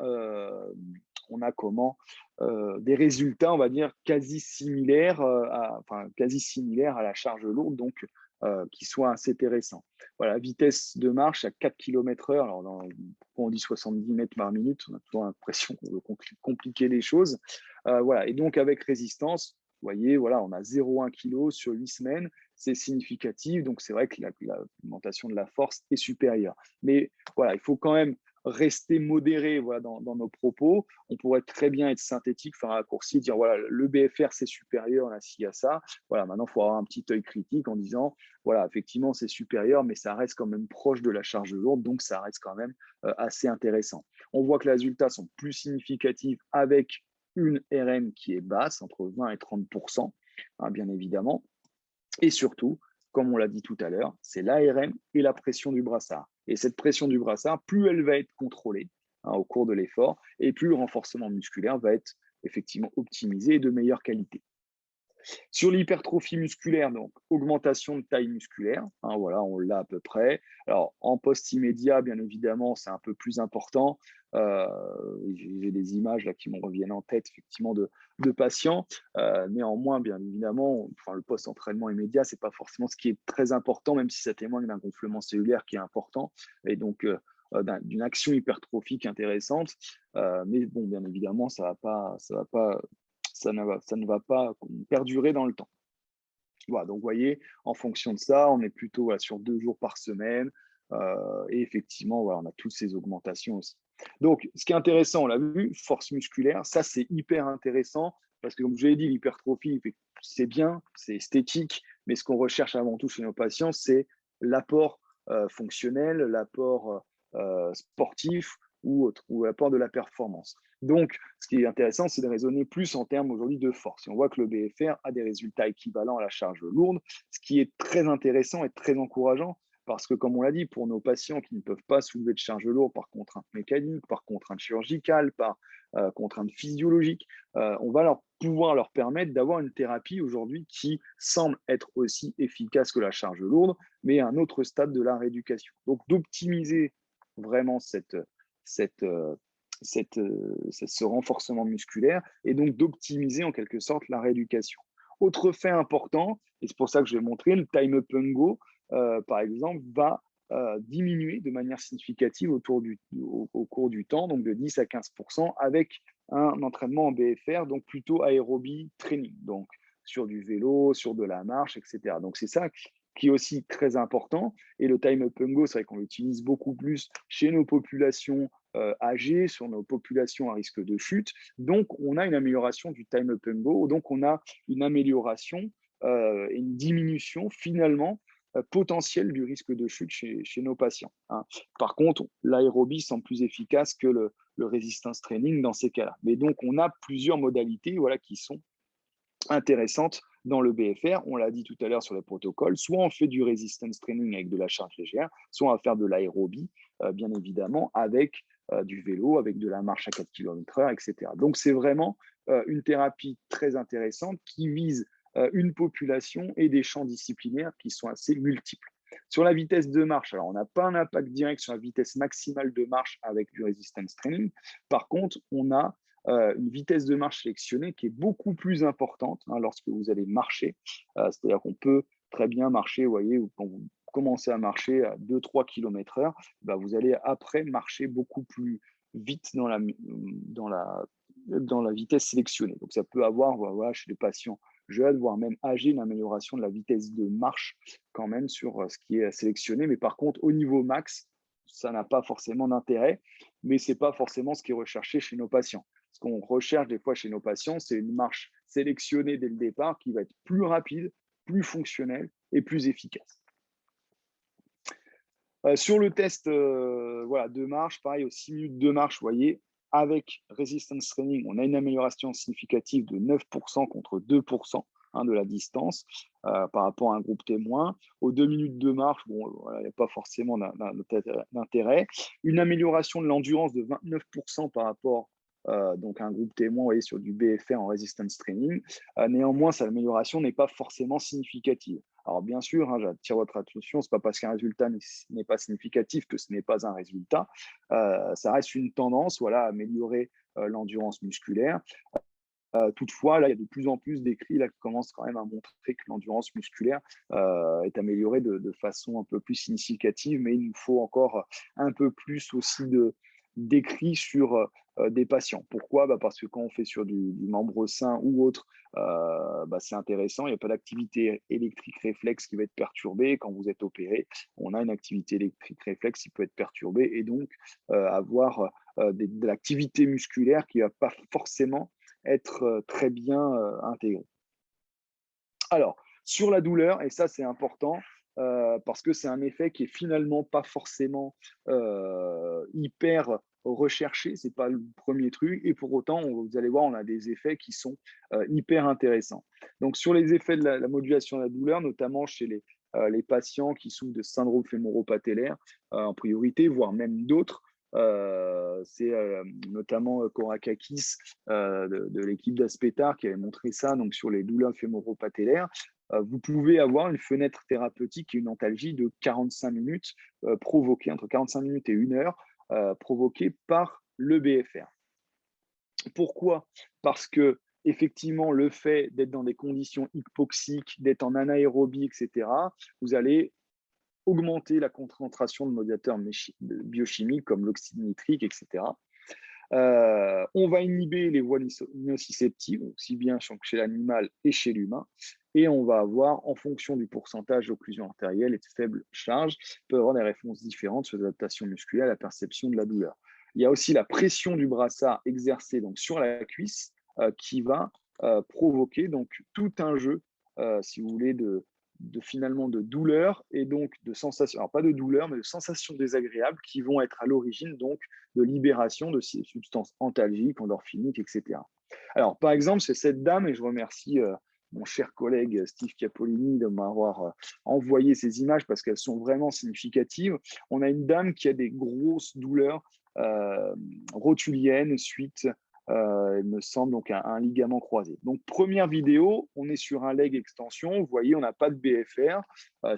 des résultats, on va dire, quasi similaires à la charge lourde, donc qui soient assez intéressants. Voilà, vitesse de marche à 4 km/h, alors quand on dit 70 mètres par minute, on a toujours l'impression qu'on veut compliquer les choses. Voilà, et donc avec résistance, vous voyez, voilà, on a 0,1 kg sur 8 semaines, c'est significatif, donc c'est vrai que l'augmentation de la force est supérieure. Mais voilà, il faut quand même rester modéré voilà, dans nos propos. On pourrait très bien être synthétique, faire un raccourci, dire voilà, le BFR c'est supérieur à ci, à ça. Voilà, maintenant il faut avoir un petit œil critique en disant voilà, effectivement c'est supérieur, mais ça reste quand même proche de la charge lourde, donc ça reste quand même assez intéressant. On voit que les résultats sont plus significatifs avec une RM qui est basse, entre 20 et 30%, hein, bien évidemment. Et surtout, comme on l'a dit tout à l'heure, c'est l'ARM et la pression du brassard. Et cette pression du brassard, plus elle va être contrôlée au cours de l'effort, et plus le renforcement musculaire va être effectivement optimisé et de meilleure qualité. Sur l'hypertrophie musculaire, donc augmentation de taille musculaire, hein, voilà, on l'a à peu près. Alors en post-immédiat, bien évidemment, c'est un peu plus important. J'ai des images là qui me reviennent en tête effectivement de patients. Néanmoins, bien évidemment, le post-entraînement immédiat, c'est pas forcément ce qui est très important, même si ça témoigne d'un gonflement cellulaire qui est important et donc d'une action hypertrophique intéressante. Mais bon, bien évidemment, ça ne va pas perdurer dans le temps. Voilà, donc vous voyez, en fonction de ça, on est plutôt sur 2 jours par semaine. Et effectivement, voilà, on a toutes ces augmentations aussi. Donc, ce qui est intéressant, on l'a vu, force musculaire, ça c'est hyper intéressant parce que comme je l'ai dit, l'hypertrophie, c'est bien, c'est esthétique, mais ce qu'on recherche avant tout chez nos patients, c'est l'apport fonctionnel, l'apport sportif ou l'apport de la performance. Donc, ce qui est intéressant, c'est de raisonner plus en termes aujourd'hui de force. Et on voit que le BFR a des résultats équivalents à la charge lourde, ce qui est très intéressant et très encourageant parce que, comme on l'a dit, pour nos patients qui ne peuvent pas soulever de charge lourde par contrainte mécanique, par contrainte chirurgicale, par contrainte physiologique, on va pouvoir leur permettre d'avoir une thérapie aujourd'hui qui semble être aussi efficace que la charge lourde, mais à un autre stade de la rééducation. Donc, d'optimiser vraiment ce renforcement musculaire et donc d'optimiser en quelque sorte la rééducation. Autre fait important, et c'est pour ça que je vais montrer, le time up and go, par exemple, va diminuer de manière significative au cours du temps, donc de 10 à 15%, avec un entraînement en BFR, donc plutôt aérobie training, donc sur du vélo, sur de la marche, etc. Donc c'est ça qui est aussi très important. Et le time up and go, c'est vrai qu'on l'utilise beaucoup plus chez nos populations âgées, sur nos populations à risque de chute. Donc, on a une amélioration du time up and go. Donc, on a une amélioration et une diminution finalement potentielle du risque de chute chez nos patients, hein. Par contre, l'aérobie semble plus efficace que le resistance training dans ces cas-là. Mais donc, on a plusieurs modalités voilà, qui sont intéressantes dans le BFR. On l'a dit tout à l'heure sur les protocoles. Soit on fait du resistance training avec de la charge légère, soit on va faire de l'aérobie, bien évidemment, avec du vélo, avec de la marche à 4 km/h, etc. Donc, c'est vraiment une thérapie très intéressante qui vise une population et des champs disciplinaires qui sont assez multiples. Sur la vitesse de marche, alors on n'a pas un impact direct sur la vitesse maximale de marche avec du resistance training. Par contre, on a une vitesse de marche sélectionnée qui est beaucoup plus importante hein, lorsque vous allez marcher. C'est-à-dire qu'on peut très bien marcher, vous voyez, quand vous commencez à marcher à 2-3 km/h, bah, vous allez après marcher beaucoup plus vite dans la vitesse sélectionnée. Donc ça peut avoir voilà, chez les patients jeunes, voire même âgés, une amélioration de la vitesse de marche quand même sur ce qui est sélectionné. Mais par contre, au niveau max, ça n'a pas forcément d'intérêt, mais ce n'est pas forcément ce qui est recherché chez nos patients. Ce qu'on recherche des fois chez nos patients, c'est une marche sélectionnée dès le départ qui va être plus rapide, plus fonctionnelle et plus efficace. Sur le test voilà, de marche, pareil, aux 6 minutes de marche, vous voyez, avec resistance training, on a une amélioration significative de 9% contre 2% hein, de la distance par rapport à un groupe témoin. Aux 2 minutes de marche, bon, voilà, il n'y a pas forcément d'intérêt. Une amélioration de l'endurance de 29% par rapport donc à un groupe témoin, vous voyez, sur du BFR en resistance training. Néanmoins, cette amélioration n'est pas forcément significative. Alors bien sûr, hein, j'attire votre attention, ce n'est pas parce qu'un résultat n'est pas significatif que ce n'est pas un résultat. Ça reste une tendance, voilà, à améliorer l'endurance musculaire. Toutefois, là, il y a de plus en plus d'écrits qui commencent quand même à montrer que l'endurance musculaire est améliorée de façon un peu plus significative, mais il nous faut encore un peu plus aussi d'écrits sur des patients. Pourquoi parce que quand on fait sur du membre sain ou autre, c'est intéressant, il n'y a pas d'activité électrique réflexe qui va être perturbée. Quand vous êtes opéré, on a une activité électrique réflexe qui peut être perturbée et donc avoir de l'activité musculaire qui ne va pas forcément être très bien intégrée. Alors, sur la douleur, et ça c'est important, parce que c'est un effet qui est finalement pas forcément hyper recherché, c'est pas le premier truc, et pour autant, vous allez voir, on a des effets qui sont hyper intéressants. Donc, sur les effets de la modulation de la douleur, notamment chez les patients qui souffrent de syndrome fémoro-patellaire en priorité, voire même d'autres, c'est notamment Korakakis de l'équipe d'Aspetar qui avait montré ça donc, sur les douleurs fémoro-patellaires. Vous pouvez avoir une fenêtre thérapeutique et une antalgie de 45 minutes provoquée, entre 45 minutes et 1 heure, provoquée par le BFR. Pourquoi? Parce que effectivement, le fait d'être dans des conditions hypoxiques, d'être en anaérobie, etc., vous allez augmenter la concentration de modérateurs biochimiques comme l'oxyde nitrique, etc. On va inhiber les voies nociceptives, aussi bien chez l'animal et chez l'humain, et on va avoir, en fonction du pourcentage d'occlusion artérielle et de faible charge, peut avoir des réponses différentes sur l'adaptation musculaire à la perception de la douleur. Il y a aussi la pression du brassard exercée donc, sur la cuisse qui va provoquer donc, tout un jeu, si vous voulez, finalement de douleur et donc de sensations, alors pas de douleur, mais de sensations désagréables qui vont être à l'origine donc de libération de ces substances antalgiques, endorphiniques, etc. Alors, par exemple, c'est cette dame, et je remercie mon cher collègue Steve Capolini de m'avoir envoyé ces images parce qu'elles sont vraiment significatives. On a une dame qui a des grosses douleurs rotuliennes suite il me semble, donc un ligament croisé. Donc, première vidéo, on est sur un leg extension. Vous voyez, on n'a pas de BFR.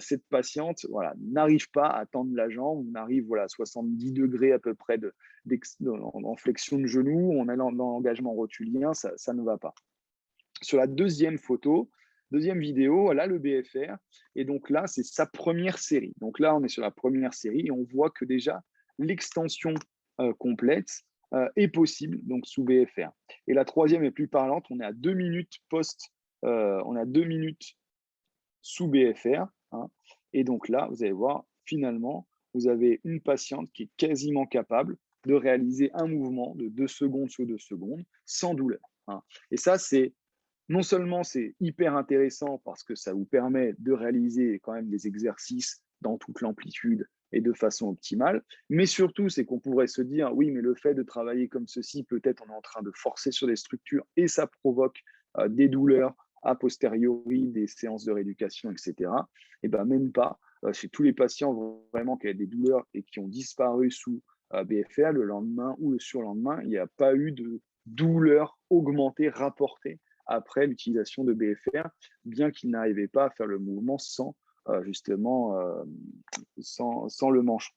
Cette patiente voilà, n'arrive pas à tendre la jambe. On arrive voilà, à 70 degrés à peu près en flexion de genou. On est dans l'engagement rotulien. Ça ne va pas. Sur la deuxième photo, deuxième vidéo, voilà le BFR. Et donc là, c'est sa première série. Donc là, on est sur la première série et on voit que déjà, l'extension complète est possible donc sous BFR. Et la troisième est plus parlante, on est à 2 minutes on est à 2 minutes sous BFR hein. Et donc là, vous allez voir, finalement, vous avez une patiente qui est quasiment capable de réaliser un mouvement de 2 secondes sur 2 secondes sans douleur, hein. Et ça, c'est non seulement c'est hyper intéressant parce que ça vous permet de réaliser quand même des exercices dans toute l'amplitude et de façon optimale, mais surtout, c'est qu'on pourrait se dire, oui, mais le fait de travailler comme ceci, peut-être on est en train de forcer sur des structures et ça provoque des douleurs a posteriori, des séances de rééducation, etc. Et bien même pas. Chez tous les patients vraiment qui avaient des douleurs et qui ont disparu sous BFR, le lendemain ou le surlendemain, il n'y a pas eu de douleur augmentée, rapportée après l'utilisation de BFR, bien qu'ils n'arrivaient pas à faire le mouvement sans justement sans le manche.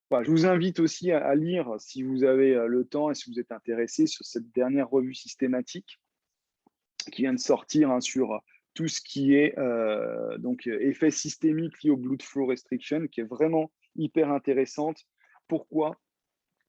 Voilà, je vous invite aussi à lire, si vous avez le temps et si vous êtes intéressé, sur cette dernière revue systématique qui vient de sortir, hein, sur tout ce qui est donc effet systémique lié au blood flow restriction, qui est vraiment hyper intéressante. Pourquoi?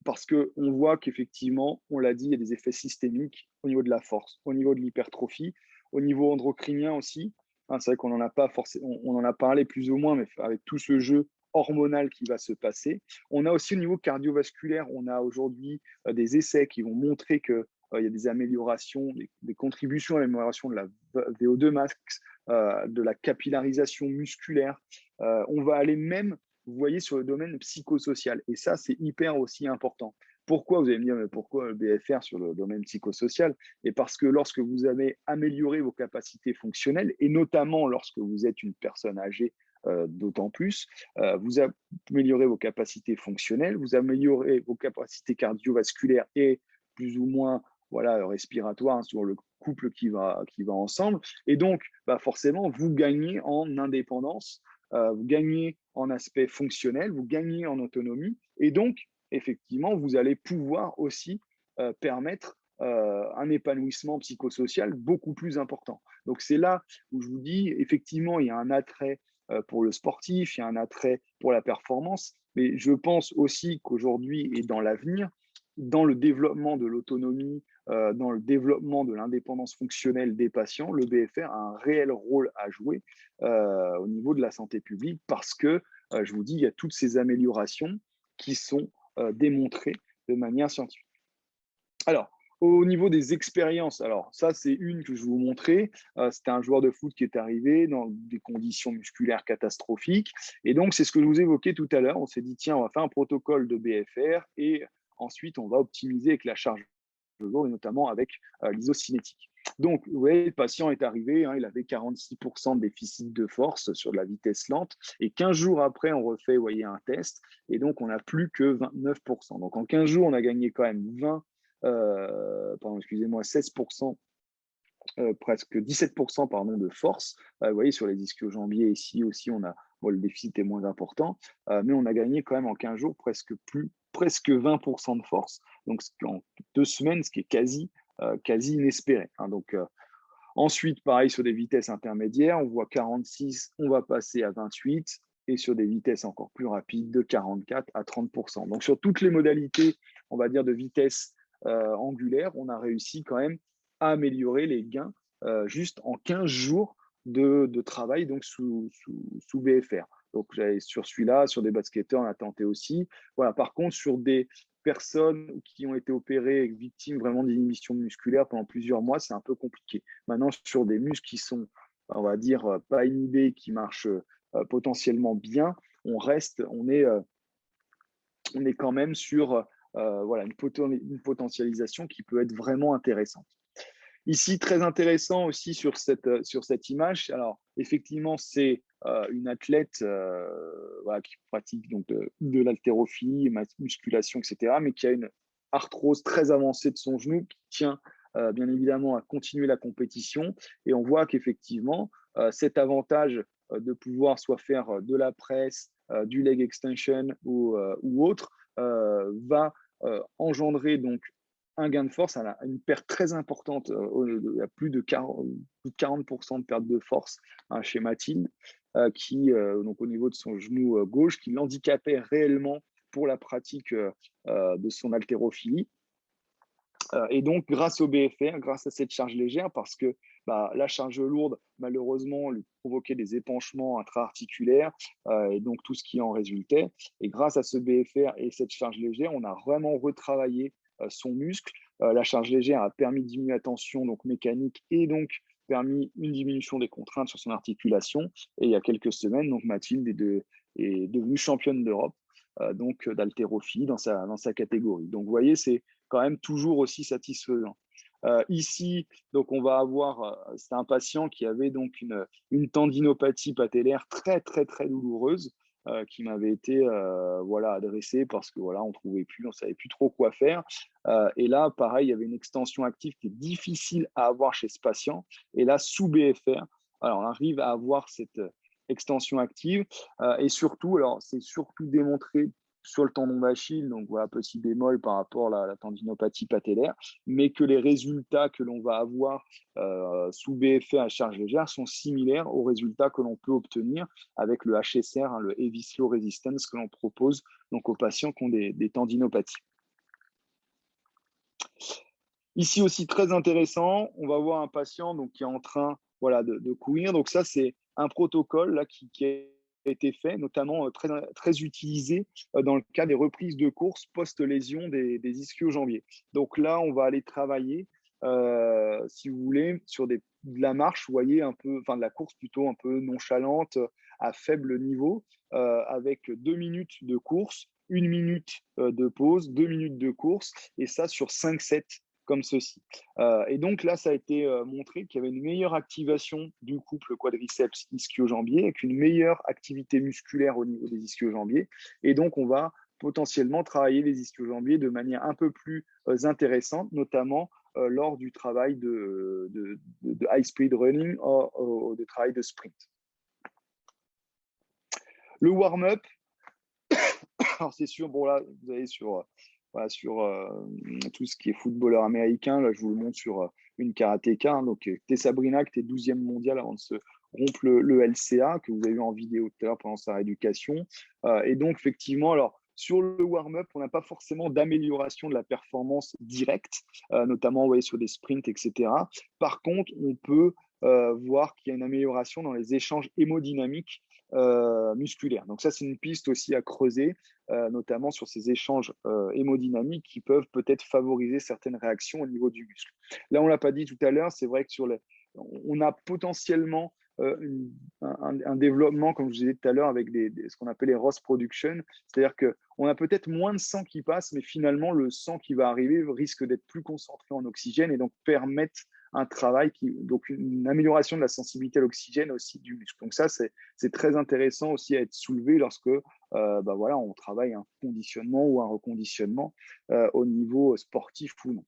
Parce qu'on voit qu'effectivement, on l'a dit, il y a des effets systémiques au niveau de la force, au niveau de l'hypertrophie, au niveau endocrinien aussi, hein. C'est vrai qu'on n'en a pas forcément, on en a parlé plus ou moins, mais avec tout ce jeu hormonal qui va se passer. On a aussi au niveau cardiovasculaire, on a aujourd'hui des essais qui vont montrer qu'il y a des améliorations, des contributions à l'amélioration de la VO2 max, de la capillarisation musculaire. On va aller même, vous voyez, sur le domaine psychosocial. Et ça, c'est hyper aussi important. Pourquoi? Vous allez me dire, mais pourquoi le BFR sur le domaine psychosocial? Et parce que lorsque vous avez amélioré vos capacités fonctionnelles, et notamment lorsque vous êtes une personne âgée, d'autant plus, vous améliorez vos capacités fonctionnelles, vous améliorez vos capacités cardiovasculaires et plus ou moins voilà, respiratoires, hein, sur le couple qui va ensemble. Et donc, bah forcément, vous gagnez en indépendance, vous gagnez en aspect fonctionnel, vous gagnez en autonomie. Et donc, effectivement, vous allez pouvoir aussi permettre un épanouissement psychosocial beaucoup plus important. Donc, c'est là où je vous dis, effectivement, il y a un attrait pour le sportif, il y a un attrait pour la performance, mais je pense aussi qu'aujourd'hui et dans l'avenir, dans le développement de l'autonomie, dans le développement de l'indépendance fonctionnelle des patients, le BFR a un réel rôle à jouer au niveau de la santé publique parce que, je vous dis, il y a toutes ces améliorations qui sont démontrées de manière scientifique. Alors, au niveau des expériences, alors ça, c'est une que je vais vous montrer. C'était un joueur de foot qui est arrivé dans des conditions musculaires catastrophiques. Et donc, c'est ce que je vous évoquais tout à l'heure. On s'est dit, tiens, on va faire un protocole de BFR et ensuite, on va optimiser avec la charge de lourd et notamment avec l'isocinétique. Donc, vous voyez, le patient est arrivé, hein, il avait 46% de déficit de force sur de la vitesse lente. Et 15 jours après, on refait, vous voyez, un test. Et donc, on n'a plus que 29%. Donc, en 15 jours, on a gagné quand même 16%, presque 17% pardon, de force. Vous voyez, sur les ischio-jambiers, ici aussi, bon, le déficit est moins important, mais on a gagné quand même en 15 jours presque 20% de force. Donc, en 2 semaines, ce qui est quasi inespéré, hein. Donc, ensuite, pareil, sur des vitesses intermédiaires, on voit 46, on va passer à 28, et sur des vitesses encore plus rapides, de 44 à 30%. Donc, sur toutes les modalités, on va dire, de vitesse angulaire, on a réussi quand même à améliorer les gains juste en 15 jours de travail donc sous BFR. Donc, sur celui-là, sur des basketteurs, on a tenté aussi. Voilà. Par contre, sur des personnes qui ont été opérées victimes vraiment d'inhibition musculaire pendant plusieurs mois, c'est un peu compliqué. Maintenant, sur des muscles qui sont, on va dire, pas inhibés, qui marchent potentiellement bien, on est quand même sur voilà, une potentialisation qui peut être vraiment intéressante. Ici, très intéressant aussi sur cette image. Alors, effectivement, c'est une athlète voilà, qui pratique donc de l'haltérophilie, musculation, etc., mais qui a une arthrose très avancée de son genou, qui tient bien évidemment à continuer la compétition. Et on voit qu'effectivement, cet avantage de pouvoir soit faire de la presse, du leg extension ou autre, va engendrer donc un gain de force, elle a une perte très importante, il y a plus de 40% de perte de force, hein, chez Mathilde, qui, donc au niveau de son genou gauche, qui l'handicapait réellement pour la pratique de son haltérophilie. Et donc, grâce au BFR, grâce à cette charge légère, parce que la charge lourde, malheureusement, lui provoquait des épanchements intra-articulaires et donc tout ce qui en résultait. Et grâce à ce BFR et cette charge légère, on a vraiment retravaillé son muscle. La charge légère a permis de diminuer la tension donc mécanique et donc permis une diminution des contraintes sur son articulation. Et il y a quelques semaines, donc Mathilde est devenue championne d'Europe donc d'haltérophilie dans sa catégorie. Donc, vous voyez, c'est quand même toujours aussi satisfaisant. Ici, donc on va avoir, c'est un patient qui avait donc une tendinopathie patellaire très, très, très douloureuse qui m'avait été adressée parce que voilà, on trouvait plus, on savait plus trop quoi faire. Et là, pareil, il y avait une extension active qui est difficile à avoir chez ce patient. Et là, sous BFR, alors on arrive à avoir cette extension active et surtout, alors c'est surtout démontré sur le tendon d'Achille, donc voilà, petit bémol par rapport à la tendinopathie patellaire, mais que les résultats que l'on va avoir sous BFR à charge légère sont similaires aux résultats que l'on peut obtenir avec le HSR, hein, le Heavy Slow Resistance que l'on propose donc aux patients qui ont des tendinopathies. Ici aussi, très intéressant, on va voir un patient donc, qui est en train de courir. Donc ça, c'est un protocole là, qui a été fait, notamment très, très utilisé dans le cas des reprises de course post-lésion des ischio-jambiers. Donc là, on va aller travailler, si vous voulez, sur de la marche, vous voyez, un peu, enfin de la course plutôt un peu nonchalante, à faible niveau, avec 2 minutes de course, 1 minute de pause, 2 minutes de course, et ça sur 5 sets comme ceci. Et donc là, ça a été montré qu'il y avait une meilleure activation du couple quadriceps ischio-jambier avec une meilleure activité musculaire au niveau des ischio-jambiers. Et donc, on va potentiellement travailler les ischio-jambiers de manière un peu plus intéressante, notamment lors du travail de high speed running ou de travail de sprint. Le warm-up, alors c'est sûr, bon là, vous avez sur tout ce qui est footballeur américain. Là, je vous le montre sur une karatéka. Hein, donc, Tessa Brinac était 12e mondiale avant de se rompre le LCA, que vous avez vu en vidéo tout à l'heure pendant sa rééducation. Et donc, effectivement, alors, sur le warm-up, on n'a pas forcément d'amélioration de la performance directe, notamment sur des sprints, etc. Par contre, on peut voir qu'il y a une amélioration dans les échanges hémodynamiques musculaires. Donc ça, c'est une piste aussi à creuser, notamment sur ces échanges hémodynamiques qui peuvent peut-être favoriser certaines réactions au niveau du muscle. Là, on ne l'a pas dit tout à l'heure, c'est vrai que on a potentiellement un développement, comme je disais tout à l'heure, avec ce qu'on appelle les Ross Production, c'est-à-dire qu'on a peut-être moins de sang qui passe, mais finalement, le sang qui va arriver risque d'être plus concentré en oxygène et donc permettre un travail, donc une amélioration de la sensibilité à l'oxygène aussi du muscle. Donc ça, c'est très intéressant aussi à être soulevé lorsque on travaille un conditionnement ou un reconditionnement au niveau sportif ou non.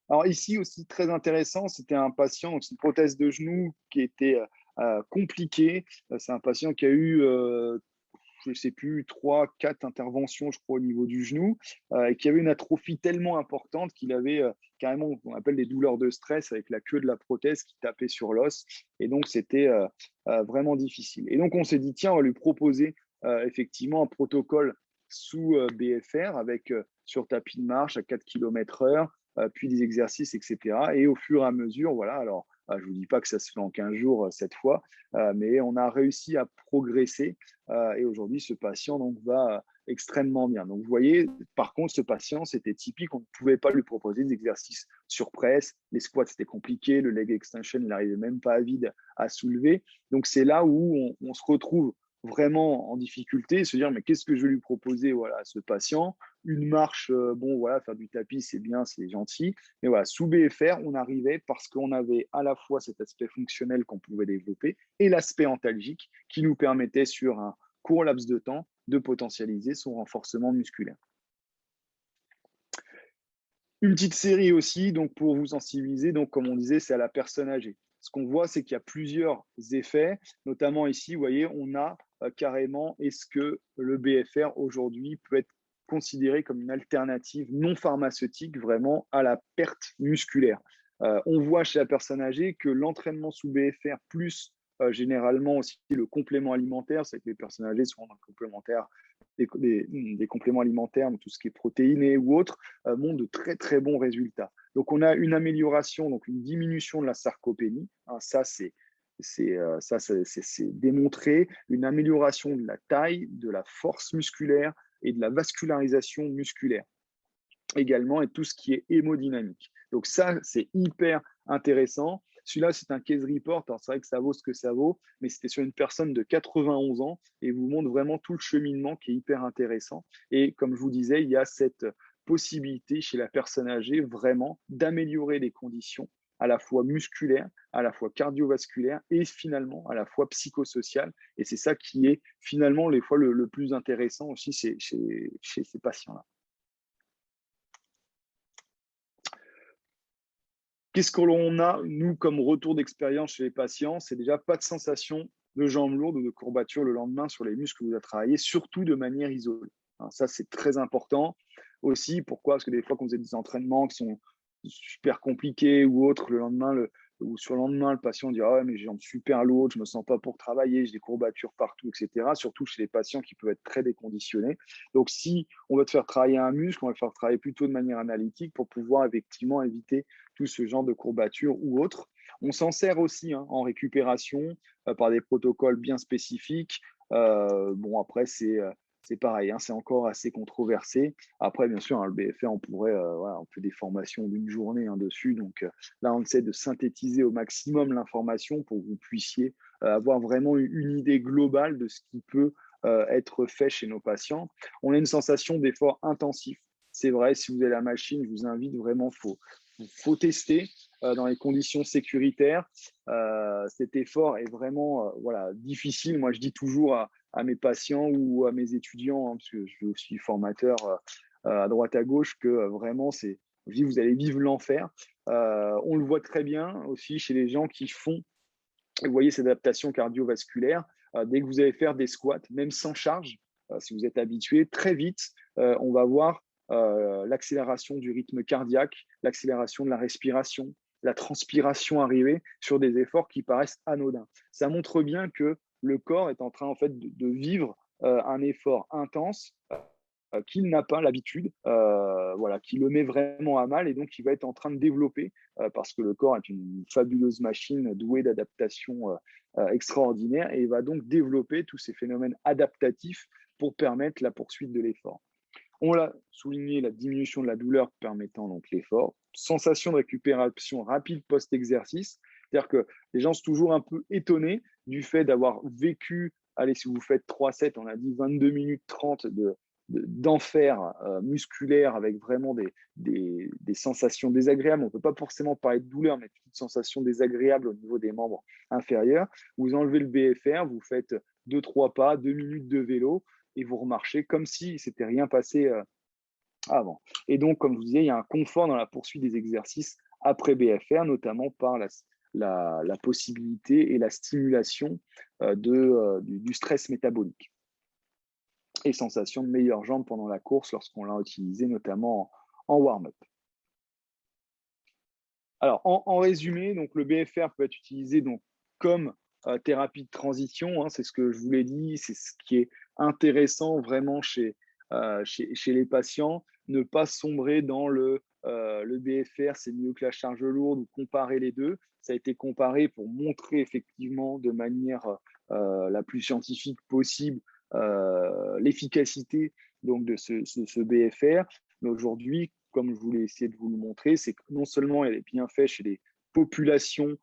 Alors ici aussi très intéressant, c'était un patient, donc c'est une prothèse de genou qui était compliquée. C'est un patient qui a eu je ne sais plus, 3, 4 interventions, je crois, au niveau du genou, et qui avait une atrophie tellement importante qu'il avait carrément, on appelle des douleurs de stress avec la queue de la prothèse qui tapait sur l'os. Et donc, c'était vraiment difficile. Et donc, on s'est dit, tiens, on va lui proposer effectivement un protocole sous BFR avec sur tapis de marche à 4 km/h, puis des exercices, etc. Et au fur et à mesure, voilà, alors, je ne vous dis pas que ça se fait en 15 jours cette fois, mais on a réussi à progresser et aujourd'hui, ce patient donc, va extrêmement bien. Donc, vous voyez, par contre, ce patient, c'était typique. On ne pouvait pas lui proposer des exercices sur presse. Les squats, c'était compliqué. Le leg extension, il n'arrivait même pas à vide à soulever. Donc, c'est là où on se retrouve vraiment en difficulté, se dire, mais qu'est-ce que je vais lui proposer à ce patient? Une marche, faire du tapis, c'est bien, c'est gentil. Mais voilà, sous BFR, on arrivait parce qu'on avait à la fois cet aspect fonctionnel qu'on pouvait développer et l'aspect antalgique qui nous permettait sur un court laps de temps de potentialiser son renforcement musculaire. Une petite série aussi, donc pour vous sensibiliser, donc comme on disait, c'est à la personne âgée. Ce qu'on voit, c'est qu'il y a plusieurs effets, notamment ici, vous voyez, on a carrément, est-ce que le BFR aujourd'hui peut être considéré comme une alternative non pharmaceutique vraiment à la perte musculaire. On voit chez la personne âgée que l'entraînement sous BFR plus généralement aussi le complément alimentaire, c'est que les personnes âgées sont dans le complémentaire, des compléments alimentaires, tout ce qui est protéiné ou autre, montrent de très très bons résultats. Donc on a une amélioration, donc une diminution de la sarcopénie, hein, c'est démontré, une amélioration de la taille, de la force musculaire et de la vascularisation musculaire également, et tout ce qui est hémodynamique. Donc ça, c'est hyper intéressant. Celui-là, c'est un case report. Alors, c'est vrai que ça vaut ce que ça vaut, mais c'était sur une personne de 91 ans et vous montre vraiment tout le cheminement qui est hyper intéressant. Et comme je vous disais, il y a cette possibilité chez la personne âgée vraiment d'améliorer les conditions à la fois musculaires, à la fois cardiovasculaires et finalement à la fois psychosociales. Et c'est ça qui est finalement les fois le plus intéressant aussi chez ces patients-là. Qu'est-ce que l'on a, nous, comme retour d'expérience chez les patients? C'est déjà pas de sensation de jambes lourdes ou de courbatures le lendemain sur les muscles que vous avez travaillés, surtout de manière isolée. Hein, ça, c'est très important aussi. Pourquoi? Parce que des fois, quand vous avez des entraînements qui sont super compliqués ou autres, le lendemain, ou sur le lendemain, le patient dit: «Ah ouais, mais j'ai les jambes super lourdes, je me sens pas pour travailler, j'ai des courbatures partout», etc. Surtout chez les patients qui peuvent être très déconditionnés. Donc, si on veut te faire travailler un muscle, on va le faire travailler plutôt de manière analytique pour pouvoir effectivement éviter tout ce genre de courbatures ou autres. On s'en sert aussi en récupération par des protocoles bien spécifiques. Bon, après, c'est pareil, c'est encore assez controversé. Après, bien sûr, le BFR, on fait des formations d'une journée dessus. Donc là, on essaie de synthétiser au maximum l'information pour que vous puissiez avoir vraiment une idée globale de ce qui peut être fait chez nos patients. On a une sensation d'effort intensif. C'est vrai, si vous avez la machine, je vous invite vraiment, faut tester dans les conditions sécuritaires. Cet effort est vraiment difficile. Moi, je dis toujours à mes patients ou à mes étudiants, parce que je suis aussi formateur à droite à gauche, que vraiment, je dis, vous allez vivre l'enfer. On le voit très bien aussi chez les gens qui font, vous voyez, cette adaptation cardiovasculaire. Dès que vous allez faire des squats, même sans charge, si vous êtes habitué, très vite, on va voir l'accélération du rythme cardiaque, l'accélération de la respiration, la transpiration arriver sur des efforts qui paraissent anodins. Ça montre bien que le corps est en train en fait de vivre un effort intense qu'il n'a pas l'habitude, qui le met vraiment à mal et donc il va être en train de développer, parce que le corps est une fabuleuse machine douée d'adaptation extraordinaire, et il va donc développer tous ces phénomènes adaptatifs pour permettre la poursuite de l'effort. On l'a souligné, la diminution de la douleur permettant donc l'effort, sensation de récupération rapide post-exercice, c'est-à-dire que les gens sont toujours un peu étonnés du fait d'avoir vécu, allez, si vous faites 3 sets, on a dit 22 minutes 30 d'enfer musculaire avec vraiment des sensations désagréables. On ne peut pas forcément parler de douleur, mais de sensations désagréables au niveau des membres inférieurs. Vous enlevez le BFR, vous faites 2-3 pas, 2 minutes de vélo, et vous remarchez comme si c'était rien passé avant. Et donc, comme je vous disais, il y a un confort dans la poursuite des exercices après BFR, notamment par la possibilité et la stimulation du stress métabolique. Et sensation de meilleures jambes pendant la course lorsqu'on l'a utilisé, notamment en warm-up. Alors, en résumé, donc, le BFR peut être utilisé donc, comme thérapie de transition, c'est ce que je vous l'ai dit, c'est ce qui est intéressant vraiment chez les patients. Ne pas sombrer dans le BFR, c'est mieux que la charge lourde, ou comparer les deux. Ça a été comparé pour montrer effectivement de manière la plus scientifique possible l'efficacité donc de ce BFR. Mais aujourd'hui, comme je voulais essayer de vous le montrer, c'est que non seulement il est bien fait chez les populations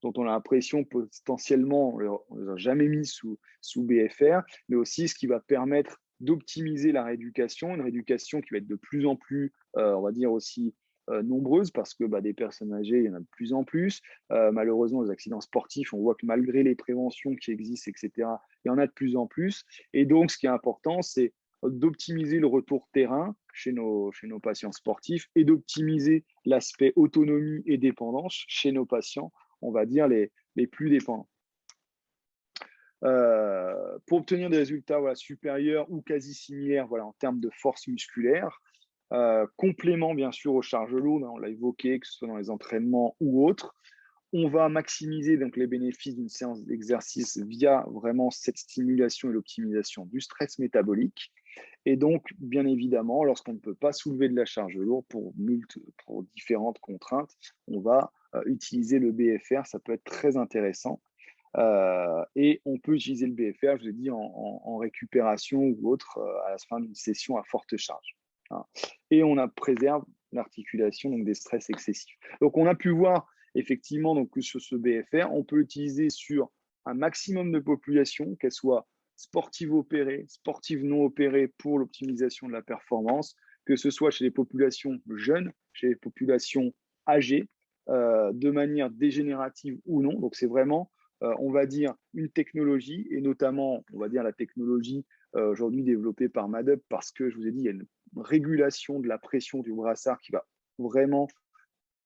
dont on a l'impression potentiellement on ne les a jamais mis sous BFR, mais aussi ce qui va permettre d'optimiser la rééducation, une rééducation qui va être de plus en plus, on va dire aussi nombreuses, parce que des personnes âgées, il y en a de plus en plus. Malheureusement, les accidents sportifs, on voit que malgré les préventions qui existent, etc., il y en a de plus en plus. Et donc, ce qui est important, c'est d'optimiser le retour terrain chez nos patients sportifs et d'optimiser l'aspect autonomie et dépendance chez nos patients, on va dire les plus dépendants. Pour obtenir des résultats supérieurs ou quasi similaires en termes de force musculaire, complément bien sûr aux charges lourdes, on l'a évoqué, que ce soit dans les entraînements ou autres, On va maximiser donc les bénéfices d'une séance d'exercice via vraiment cette stimulation et l'optimisation du stress métabolique. Et donc, bien évidemment, lorsqu'on ne peut pas soulever de la charge lourde pour différentes contraintes, on va utiliser le BFR. Ça peut être très intéressant. Et on peut utiliser le BFR, je vous ai dit, en récupération ou autre à la fin d'une session à forte charge, hein. Et préserve l'articulation, donc des stress excessifs. Donc, on a pu voir effectivement donc, que sur ce BFR, on peut l'utiliser sur un maximum de populations, qu'elles soient sportives opérées, sportives non opérées pour l'optimisation de la performance, que ce soit chez les populations jeunes, chez les populations âgées, de manière dégénérative ou non. Donc, c'est vraiment on va dire, une technologie, et notamment, on va dire, la technologie aujourd'hui développée par MADUP, parce que je vous ai dit, il y a une régulation de la pression du brassard qui va vraiment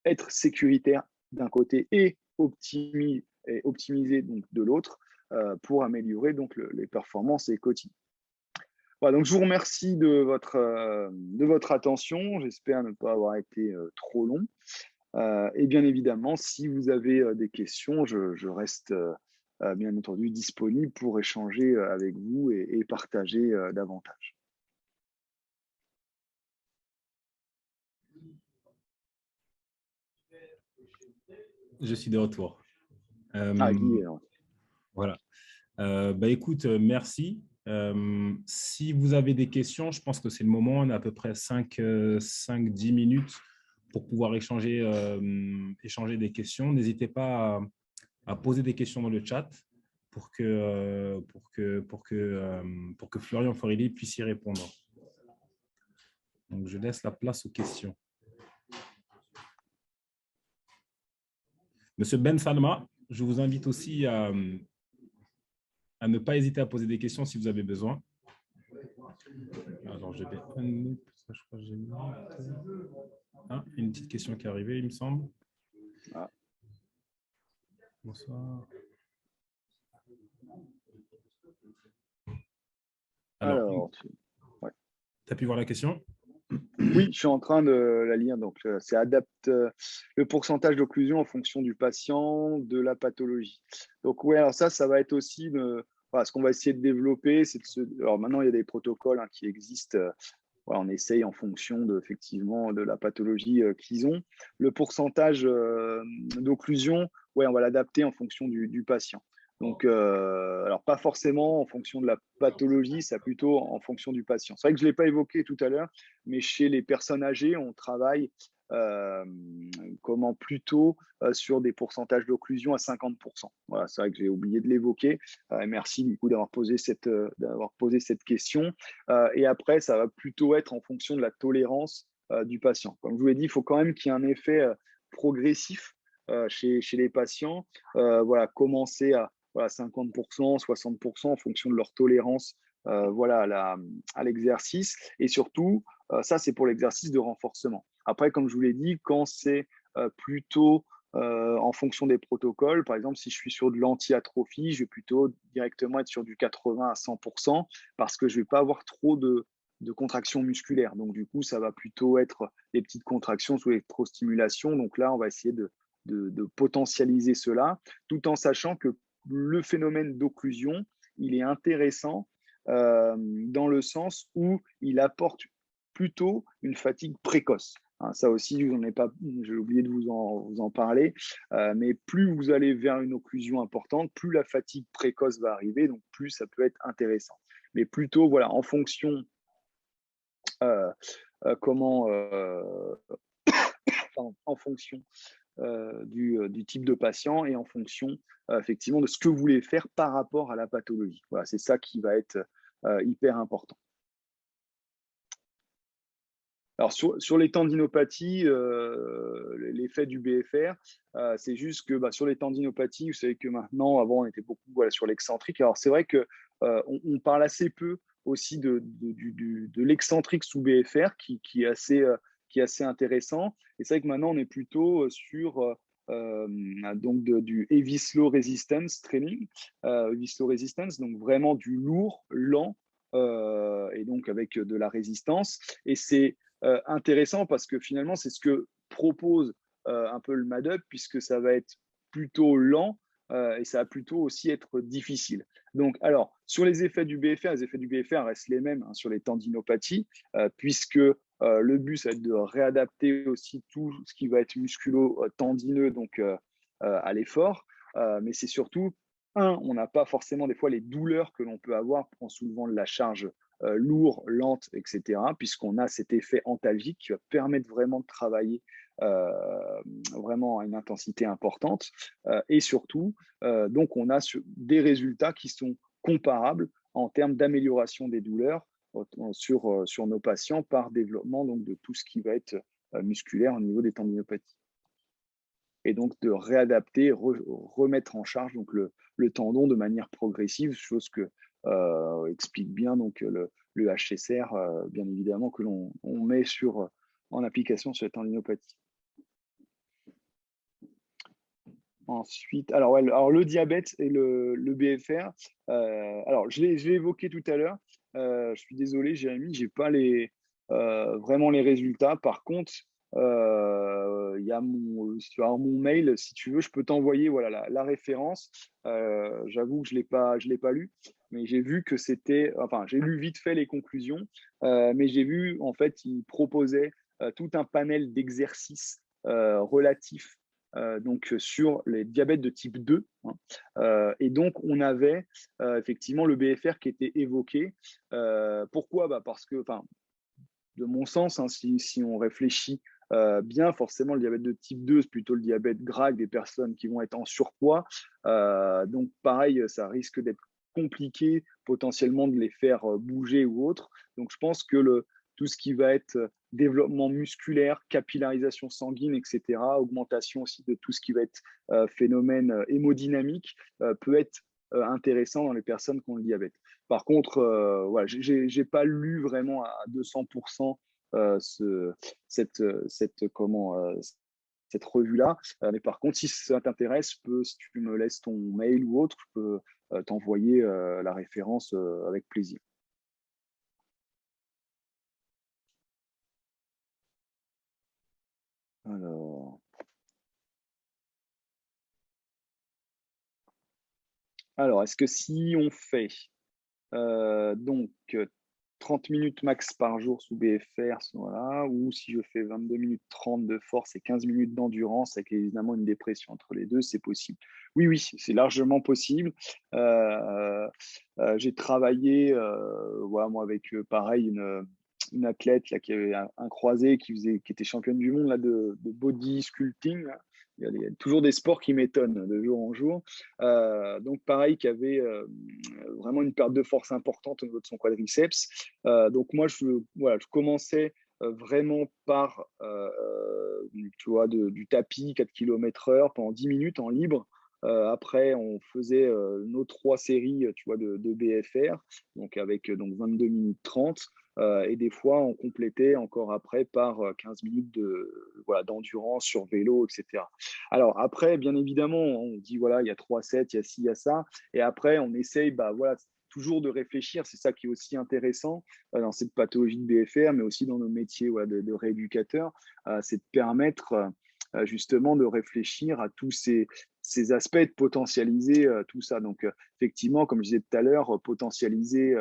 être sécuritaire d'un côté et optimiser donc, de l'autre pour améliorer donc, les performances et quotidiennes. Voilà, donc je vous remercie de votre attention. J'espère ne pas avoir été trop long. Et bien évidemment, si vous avez des questions, je reste bien entendu disponible pour échanger avec vous et partager davantage. Je suis de retour. Guy, Voilà. Écoute, merci. Si vous avez des questions, je pense que c'est le moment. On a à peu près 5-10 minutes pour pouvoir échanger des questions. N'hésitez pas à poser des questions dans le chat pour que Florian Forelli puisse y répondre. Donc, je laisse la place aux questions. Monsieur Ben Salma, je vous invite aussi à ne pas hésiter à poser des questions si vous avez besoin. Alors, je vais unmute, parce que je crois que j'ai mis... une petite question qui est arrivée, il me semble. Bonsoir. Alors tu as pu voir la question? Oui, je suis en train de la lire. Donc, c'est adapte le pourcentage d'occlusion en fonction du patient, de la pathologie. Donc, oui, alors ça va être aussi ce qu'on va essayer de développer. Alors, maintenant, il y a des protocoles qui existent. On essaye en fonction effectivement de la pathologie qu'ils ont. Le pourcentage d'occlusion, on va l'adapter en fonction du patient. Donc, alors pas forcément en fonction de la pathologie, c'est plutôt en fonction du patient. C'est vrai que je ne l'ai pas évoqué tout à l'heure, mais chez les personnes âgées, on travaille plutôt sur des pourcentages d'occlusion à 50%. Voilà, c'est vrai que j'ai oublié de l'évoquer. Merci du coup d'avoir posé cette question. Et après, ça va plutôt être en fonction de la tolérance du patient. Comme je vous l'ai dit, il faut quand même qu'il y ait un effet progressif chez les patients. Commencer à 50%, 60% en fonction de leur tolérance à l'exercice. Et surtout, ça, c'est pour l'exercice de renforcement. Après, comme je vous l'ai dit, quand c'est plutôt en fonction des protocoles, par exemple, si je suis sur de l'anti-atrophie, je vais plutôt directement être sur du 80 à 100% parce que je ne vais pas avoir trop de contractions musculaires. Donc, du coup, ça va plutôt être des petites contractions sous électrostimulation. Donc là, on va essayer de potentialiser cela, tout en sachant que le phénomène d'occlusion, il est intéressant dans le sens où il apporte plutôt une fatigue précoce. Ça aussi, j'ai oublié de vous en parler, mais plus vous allez vers une occlusion importante, plus la fatigue précoce va arriver, donc plus ça peut être intéressant. Mais plutôt, en fonction en fonction du type de patient et en fonction effectivement de ce que vous voulez faire par rapport à la pathologie. Voilà, c'est ça qui va être hyper important. Alors, sur les tendinopathies, l'effet du BFR, c'est juste que sur les tendinopathies, vous savez que maintenant, avant, on était beaucoup sur l'excentrique. Alors, c'est vrai qu'on parle assez peu aussi de l'excentrique sous BFR qui est assez intéressant. Et c'est vrai que maintenant, on est plutôt sur du heavy slow resistance training, heavy slow resistance, donc vraiment du lourd, lent, et donc avec de la résistance. Et c'est intéressant parce que finalement, c'est ce que propose un peu le MADUP, puisque ça va être plutôt lent et ça va plutôt aussi être difficile. Donc, alors, sur les effets du BFR, les effets du BFR restent les mêmes hein, sur les tendinopathies, puisque le but, ça va être de réadapter aussi tout ce qui va être musculo-tendineux donc, à l'effort. Mais c'est surtout, on n'a pas forcément des fois les douleurs que l'on peut avoir en soulevant de la charge lourde, lente, etc., puisqu'on a cet effet antalgique qui va permettre vraiment de travailler vraiment à une intensité importante. Et surtout, donc, on a des résultats qui sont comparables en termes d'amélioration des douleurs sur nos patients par développement donc, de tout ce qui va être musculaire au niveau des tendinopathies. Et donc de réadapter, remettre en charge donc, le tendon de manière progressive, chose que explique bien donc, le HSR, bien évidemment, que l'on met en application sur la tendinopathie. Ensuite, alors, ouais, alors le diabète et le BFR, alors je l'ai évoqué tout à l'heure. Je suis désolé, Jérémy, j'ai pas vraiment les résultats. Par contre, il y a sur mon mail, si tu veux, je peux t'envoyer voilà, la référence. J'avoue que je l'ai pas lu, mais j'ai vu que c'était, enfin, j'ai lu vite fait les conclusions, mais j'ai vu, en fait, il proposait tout un panel d'exercices relatifs donc sur les diabètes de type 2. Hein. Et donc, on avait effectivement le BFR qui était évoqué. Pourquoi parce que, de mon sens, hein, si on réfléchit bien, forcément, le diabète de type 2, c'est plutôt le diabète gras des personnes qui vont être en surpoids. Donc, pareil, ça risque d'être compliqué potentiellement de les faire bouger ou autre. Donc, je pense que tout ce qui va être développement musculaire, capillarisation sanguine, etc., augmentation aussi de tout ce qui va être phénomène hémodynamique, peut être intéressant dans les personnes qui ont le diabète. Par contre, voilà, je n'ai pas lu vraiment à 200% cette revue-là. Mais par contre, si ça t'intéresse, si tu me laisses ton mail ou autre, je peux t'envoyer la référence avec plaisir. Alors, est-ce que si on fait donc 30 minutes max par jour sous BFR, voilà, ou si je fais 22 minutes 30 de force et 15 minutes d'endurance avec évidemment une dépression entre les deux, c'est possible. Oui, oui, c'est largement possible. J'ai travaillé voilà, moi avec pareil une athlète là, qui avait un croisé qui était championne du monde là, de body sculpting. Là. Il y a toujours des sports qui m'étonnent de jour en jour. Donc pareil, qui avait vraiment une perte de force importante au niveau de son quadriceps. Donc moi, je commençais vraiment par tu vois, du tapis 4 km/h pendant 10 minutes en libre. Après, on faisait nos 3 séries tu vois, de BFR, donc avec donc 22 minutes 30. Et des fois, on complétait encore après par 15 minutes voilà, d'endurance sur vélo, etc. Alors après, bien évidemment, on dit, voilà, il y a 3 sets, il y a ci, il y a ça. Et après, on essaye voilà, toujours de réfléchir. C'est ça qui est aussi intéressant dans cette pathologie de BFR, mais aussi dans nos métiers voilà, de rééducateur. C'est de permettre justement de réfléchir à tous ces aspects, de potentialiser tout ça. Donc, effectivement, comme je disais tout à l'heure, potentialiser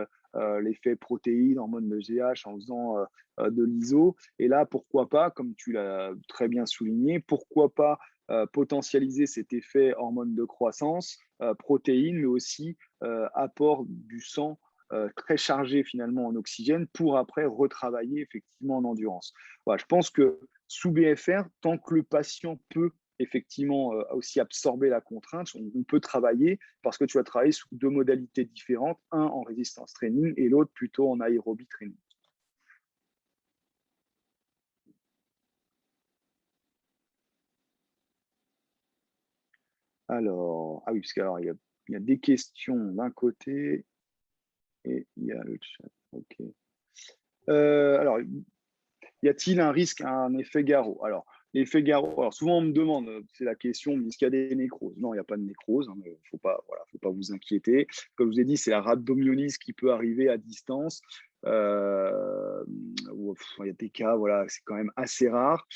l'effet protéines, hormones de GH en faisant de l'ISO. Et là, pourquoi pas, comme tu l'as très bien souligné, pourquoi pas potentialiser cet effet hormone de croissance, protéines, mais aussi apport du sang très chargé finalement en oxygène pour après retravailler effectivement en endurance. Voilà, je pense que sous BFR, tant que le patient peut effectivement aussi absorber la contrainte, on peut travailler parce que tu vas travailler sous 2 modalités différentes, un en résistance training et l'autre plutôt en aérobie training. Alors, ah oui, parce qu'il y a des questions d'un côté et il y a le chat. Ok. Alors, y a-t-il un risque à un effet Garot? Alors, l'effet Garot, alors souvent on me demande, c'est la question, est-ce qu'il y a des nécroses? Non, il n'y a pas de nécrose, il ne faut pas vous inquiéter. Comme je vous ai dit, c'est la rhabdomyolyse qui peut arriver à distance. Il y a des cas, voilà, c'est quand même assez rare.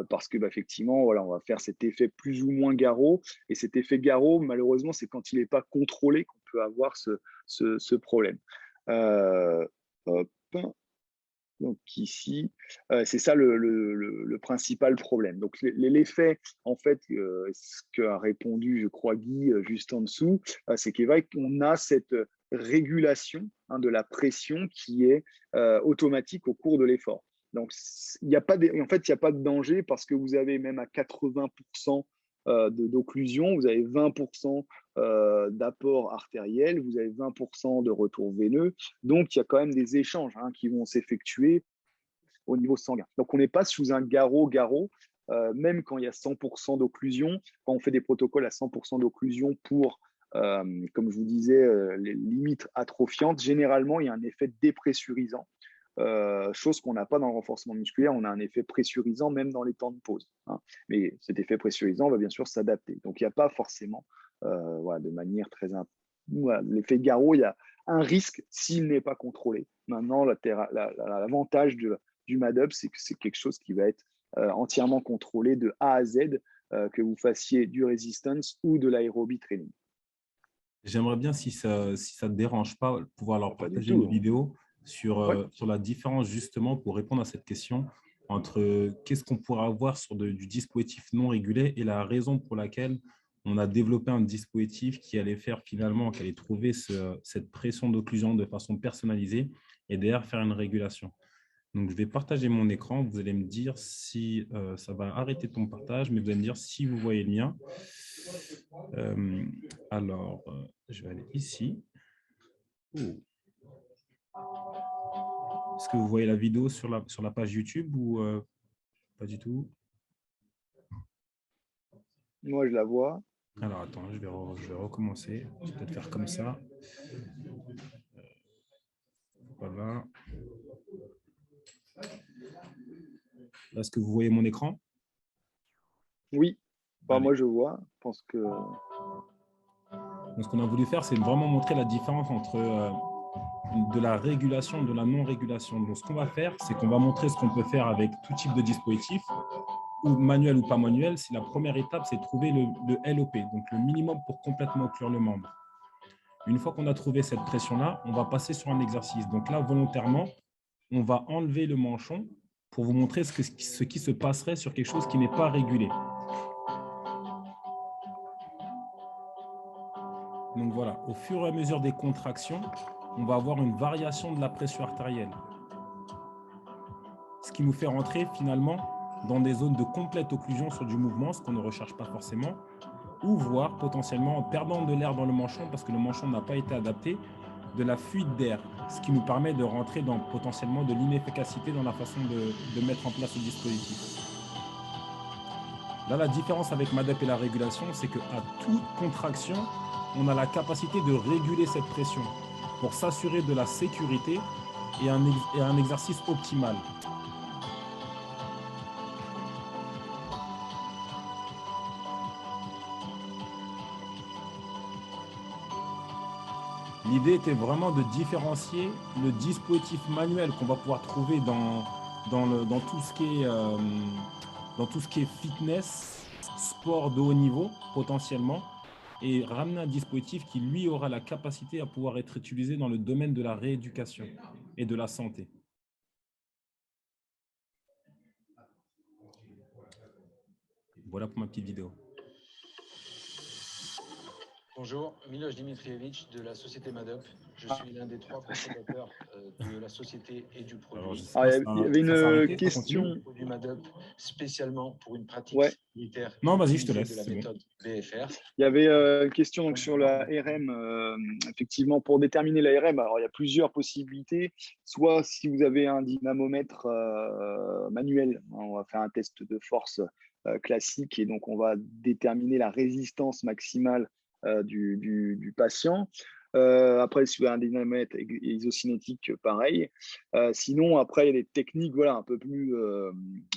parce que effectivement, voilà, on va faire cet effet plus ou moins garrot. Et cet effet garrot, malheureusement, c'est quand il n'est pas contrôlé qu'on peut avoir ce problème. Hop. Donc ici, c'est ça le principal problème. Donc l'effet, en fait, ce qu'a répondu, je crois, Guy, juste en dessous, c'est qu'on a cette régulation, hein, de la pression qui est automatique au cours de l'effort. Donc, il n'y a pas en fait, il n'y a pas de danger parce que vous avez même à 80% d'occlusion, vous avez 20% d'apport artériel, vous avez 20% de retour veineux. Donc, il y a quand même des échanges, hein, qui vont s'effectuer au niveau sanguin. Donc, on n'est pas sous un garrot, même quand il y a 100% d'occlusion, quand on fait des protocoles à 100% d'occlusion pour, comme je vous disais, les limites atrophiantes, généralement, il y a un effet dépressurisant. Chose qu'on n'a pas dans le renforcement musculaire, on a un effet pressurisant même dans les temps de pause, hein. Mais cet effet pressurisant va bien sûr s'adapter. Donc, il n'y a pas forcément, voilà, de manière très... Voilà, l'effet garrot, il y a un risque s'il n'est pas contrôlé. Maintenant, l'avantage du MADUP, c'est que c'est quelque chose qui va être entièrement contrôlé de A à Z, que vous fassiez du resistance ou de l'aérobie training. J'aimerais bien, si ça ne te dérange pas, pouvoir leur Pas du partager tout, une hein. vidéo sur, Ouais. sur la différence, justement, pour répondre à cette question, entre qu'est-ce qu'on pourrait avoir sur du dispositif non régulé et la raison pour laquelle on a développé un dispositif qui allait faire finalement, qui allait trouver cette pression d'occlusion de façon personnalisée et derrière faire une régulation. Donc, je vais partager mon écran. Vous allez me dire si ça va arrêter ton partage, mais vous allez me dire si vous voyez le mien. Alors, je vais aller ici. Oh. Est-ce que vous voyez la vidéo sur la page YouTube ou pas du tout? Moi, je la vois. Alors, attends, je vais recommencer. Je vais peut-être faire comme ça. Voilà. Là, est-ce que vous voyez mon écran? Oui, enfin, Allez. moi, je vois. Je pense que... Donc, ce qu'on a voulu faire, c'est vraiment montrer la différence entre de la régulation et de la non-régulation. Donc, ce qu'on va faire, c'est qu'on va montrer ce qu'on peut faire avec tout type de dispositif, ou manuel ou pas manuel. Si la première étape, c'est de trouver le LOP, donc le minimum pour complètement occlure le membre. Une fois qu'on a trouvé cette pression-là, on va passer sur un exercice. Donc là, volontairement, on va enlever le manchon pour vous montrer ce qui se passerait sur quelque chose qui n'est pas régulé. Donc voilà, au fur et à mesure des contractions, on va avoir une variation de la pression artérielle. Ce qui nous fait rentrer finalement dans des zones de complète occlusion sur du mouvement, ce qu'on ne recherche pas forcément, ou voire potentiellement en perdant de l'air dans le manchon parce que le manchon n'a pas été adapté, de la fuite d'air, ce qui nous permet de rentrer dans potentiellement de l'inefficacité dans la façon de mettre en place le dispositif. Là, la différence avec MADEP et la régulation, c'est qu'à toute contraction, on a la capacité de réguler cette pression pour s'assurer de la sécurité et un exercice optimal. L'idée était vraiment de différencier le dispositif manuel qu'on va pouvoir trouver dans tout ce qui est fitness, sport de haut niveau potentiellement, et ramener un dispositif qui, lui, aura la capacité à pouvoir être utilisé dans le domaine de la rééducation et de la santé. Voilà pour ma petite vidéo. Bonjour, Miloš Dimitrijević de la société MADUP. Je suis l'un des 3 cofondateurs de la société et du produit. Alors, il y avait une question Du MADUP spécialement pour une pratique ouais. militaire. Non, vas-y, je te laisse. De la méthode BFR. Il y avait une question donc, sur la RM. Effectivement, pour déterminer la RM, alors il y a plusieurs possibilités. Soit si vous avez un dynamomètre manuel, on va faire un test de force classique et donc on va déterminer la résistance maximale du patient. Après, si vous avez un dynamomètre isocinétique, pareil. Sinon, après, il y a des techniques voilà, un peu plus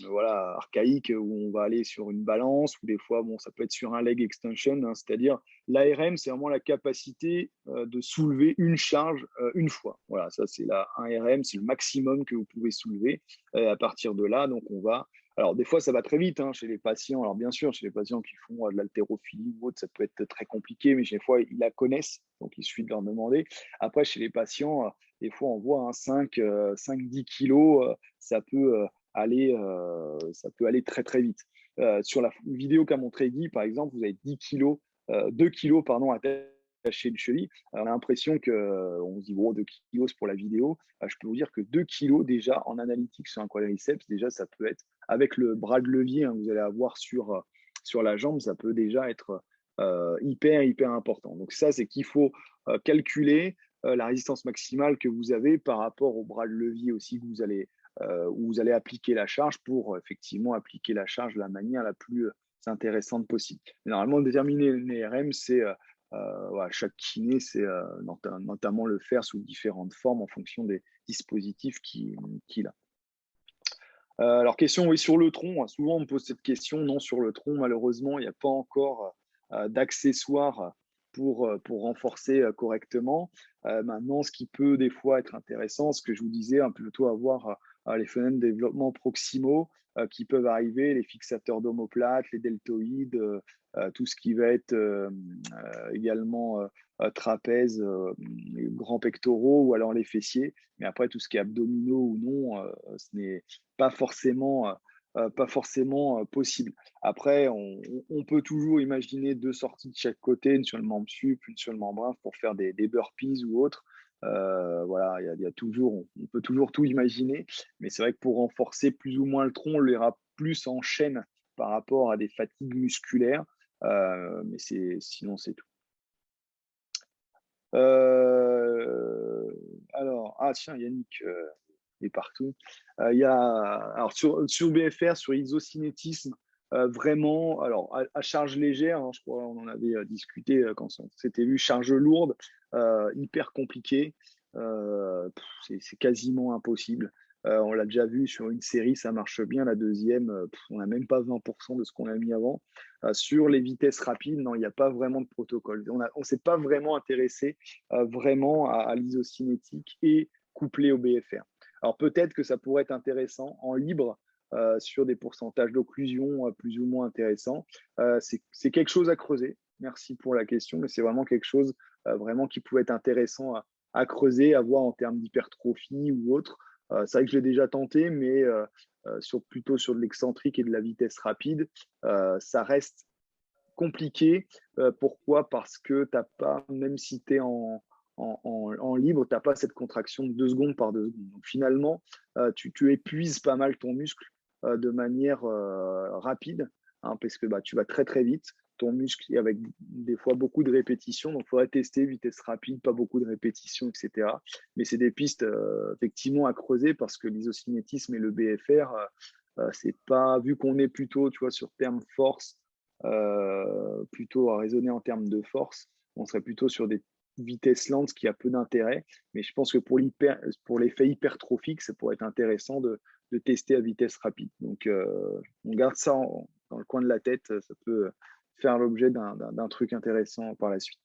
voilà, archaïques où on va aller sur une balance ou des fois, bon, ça peut être sur un leg extension, hein, c'est-à-dire l'ARM, c'est vraiment la capacité de soulever une charge une fois. Voilà, ça, c'est un RM, c'est le maximum que vous pouvez soulever. À partir de là, donc, on va... Alors, des fois, ça va très vite hein, chez les patients. Alors, bien sûr, chez les patients qui font de l'haltérophilie ou autre, ça peut être très compliqué, mais des fois, ils la connaissent, donc il suffit de leur demander. Après, chez les patients, des fois, on voit 5-10 kilos, ça peut aller très, très vite. Sur la vidéo qu'a montré Guy, par exemple, vous avez 10 kilos, 2 kilos, pardon, attachés une cheville. On a l'impression qu'on se dit, bon, 2 kilos pour la vidéo. Je peux vous dire que 2 kilos déjà en analytique sur un quadriceps, déjà, ça peut être avec le bras de levier hein, que vous allez avoir sur la jambe, ça peut déjà être hyper important. Donc ça, c'est qu'il faut calculer la résistance maximale que vous avez par rapport au bras de levier aussi que où vous allez appliquer la charge pour effectivement appliquer la charge de la manière la plus intéressante possible. Mais normalement, déterminer les RM, c'est voilà, chaque kiné, c'est notamment le faire sous différentes formes en fonction des dispositifs qu'il a. Alors, question, oui, sur le tronc. Souvent, on me pose cette question. Non, sur le tronc, malheureusement, il n'y a pas encore d'accessoires pour renforcer correctement. Maintenant, ce qui peut des fois être intéressant, ce que je vous disais, plutôt avoir les phénomènes de développement proximaux qui peuvent arriver, les fixateurs d'omoplates, les deltoïdes, tout ce qui va être également trapèze, grands pectoraux ou alors les fessiers. Mais après, tout ce qui est abdominaux ou non, ce n'est pas forcément possible. Après, on peut toujours imaginer 2 sorties de chaque côté, une sur le membre sup, une sur le membre inférieur pour faire des burpees ou autre. Voilà, il y a toujours, on peut toujours tout imaginer, mais c'est vrai que pour renforcer plus ou moins le tronc, on l'ira plus en chaîne par rapport à des fatigues musculaires, mais sinon c'est tout. Alors, tiens, Yannick est partout. Il y a, alors sur BFR, sur isocinétisme, vraiment, alors à charge légère, hein, je crois on en avait discuté quand on s'était vu, charge lourde, hyper compliqué, c'est quasiment impossible. On l'a déjà vu sur une série, ça marche bien. La deuxième, on n'a même pas 20% de ce qu'on a mis avant. Sur les vitesses rapides, non, il n'y a pas vraiment de protocole. On ne s'est pas vraiment intéressé vraiment à l'isocinétique et couplé au BFR. Alors peut-être que ça pourrait être intéressant en libre sur des pourcentages d'occlusion plus ou moins intéressants. C'est quelque chose à creuser. Merci pour la question, mais c'est vraiment quelque chose vraiment qui pouvait être intéressant à creuser, à voir en termes d'hypertrophie ou autre. C'est vrai que je l'ai déjà tenté, mais plutôt sur de l'excentrique et de la vitesse rapide, ça reste compliqué. Pourquoi? Parce que tu n'as pas, même si tu es en libre, tu n'as pas cette contraction de 2 secondes par 2 secondes. Donc finalement, tu épuises pas mal ton muscle de manière rapide, hein, parce que tu vas très très vite. Ton muscle, avec des fois beaucoup de répétitions, donc il faudrait tester vitesse rapide, pas beaucoup de répétitions, etc. Mais c'est des pistes effectivement à creuser parce que l'isocinétisme et le BFR, c'est pas, vu qu'on est plutôt, tu vois, sur terme force, plutôt à raisonner en termes de force, on serait plutôt sur des vitesses lentes, ce qui a peu d'intérêt. Mais je pense que pour l'effet hypertrophique, ça pourrait être intéressant de tester à vitesse rapide. Donc, on garde ça dans le coin de la tête. Ça peut faire l'objet d'un truc intéressant par la suite.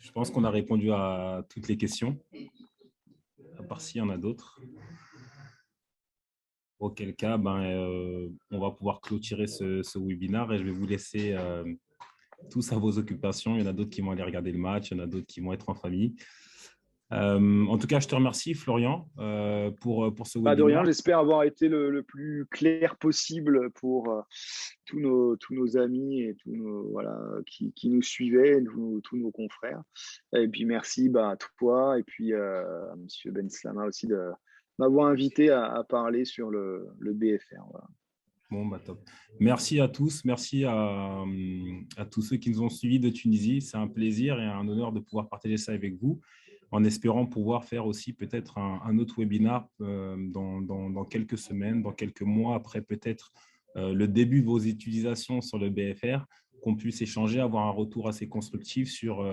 Je pense qu'on a répondu à toutes les questions, à part s'il y en a d'autres. Auquel cas, on va pouvoir clôturer ce webinaire et je vais vous laisser tous à vos occupations. Il y en a d'autres qui vont aller regarder le match, il y en a d'autres qui vont être en famille. En tout cas, je te remercie, Florian, pour ce webinaire. Pas de rien, j'espère avoir été le plus clair possible pour tous nos amis et qui nous suivaient, tous nos confrères. Et puis merci à toi et puis à M. Benslama aussi de m'avoir invité à parler sur le BFR. Voilà. Bon, top. Merci à tous. Merci à tous ceux qui nous ont suivis de Tunisie. C'est un plaisir et un honneur de pouvoir partager ça avec vous, en espérant pouvoir faire aussi peut-être un autre webinaire dans quelques semaines, dans quelques mois, après peut-être le début de vos utilisations sur le BFR, qu'on puisse échanger, avoir un retour assez constructif sur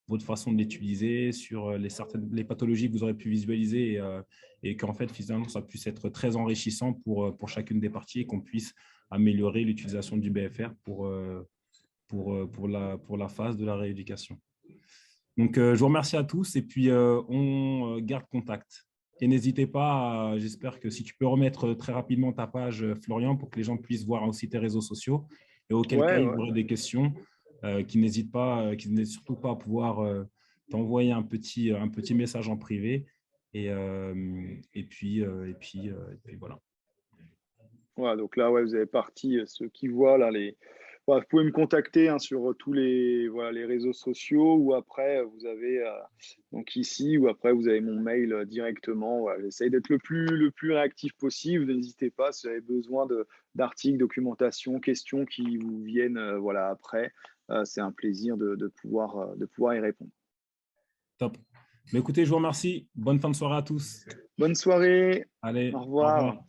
votre façon de l'utiliser, sur les pathologies que vous aurez pu visualiser et qu'en fait, finalement, ça puisse être très enrichissant pour chacune des parties et qu'on puisse améliorer l'utilisation du BFR pour la phase de la rééducation. Donc, je vous remercie à tous et puis on garde contact. Et n'hésitez pas, j'espère que si tu peux remettre très rapidement ta page, Florian, pour que les gens puissent voir aussi tes réseaux sociaux. Et auquel Ouais, cas, ils ouais. auraient des questions, qu'ils n'hésitent surtout pas à pouvoir t'envoyer un petit message en privé. Et puis voilà. Voilà, donc là, ouais, vous avez parti, ceux qui voient là, voilà, vous pouvez me contacter hein, sur tous les, voilà, les réseaux sociaux ou après, vous avez donc ici ou après, vous avez mon mail directement. Voilà, j'essaye d'être le plus réactif possible. N'hésitez pas si vous avez besoin d'articles, documentation, questions qui vous viennent voilà, après. C'est un plaisir de pouvoir y répondre. Top. Mais écoutez, je vous remercie. Bonne fin de soirée à tous. Bonne soirée. Allez, Au au revoir. revoir.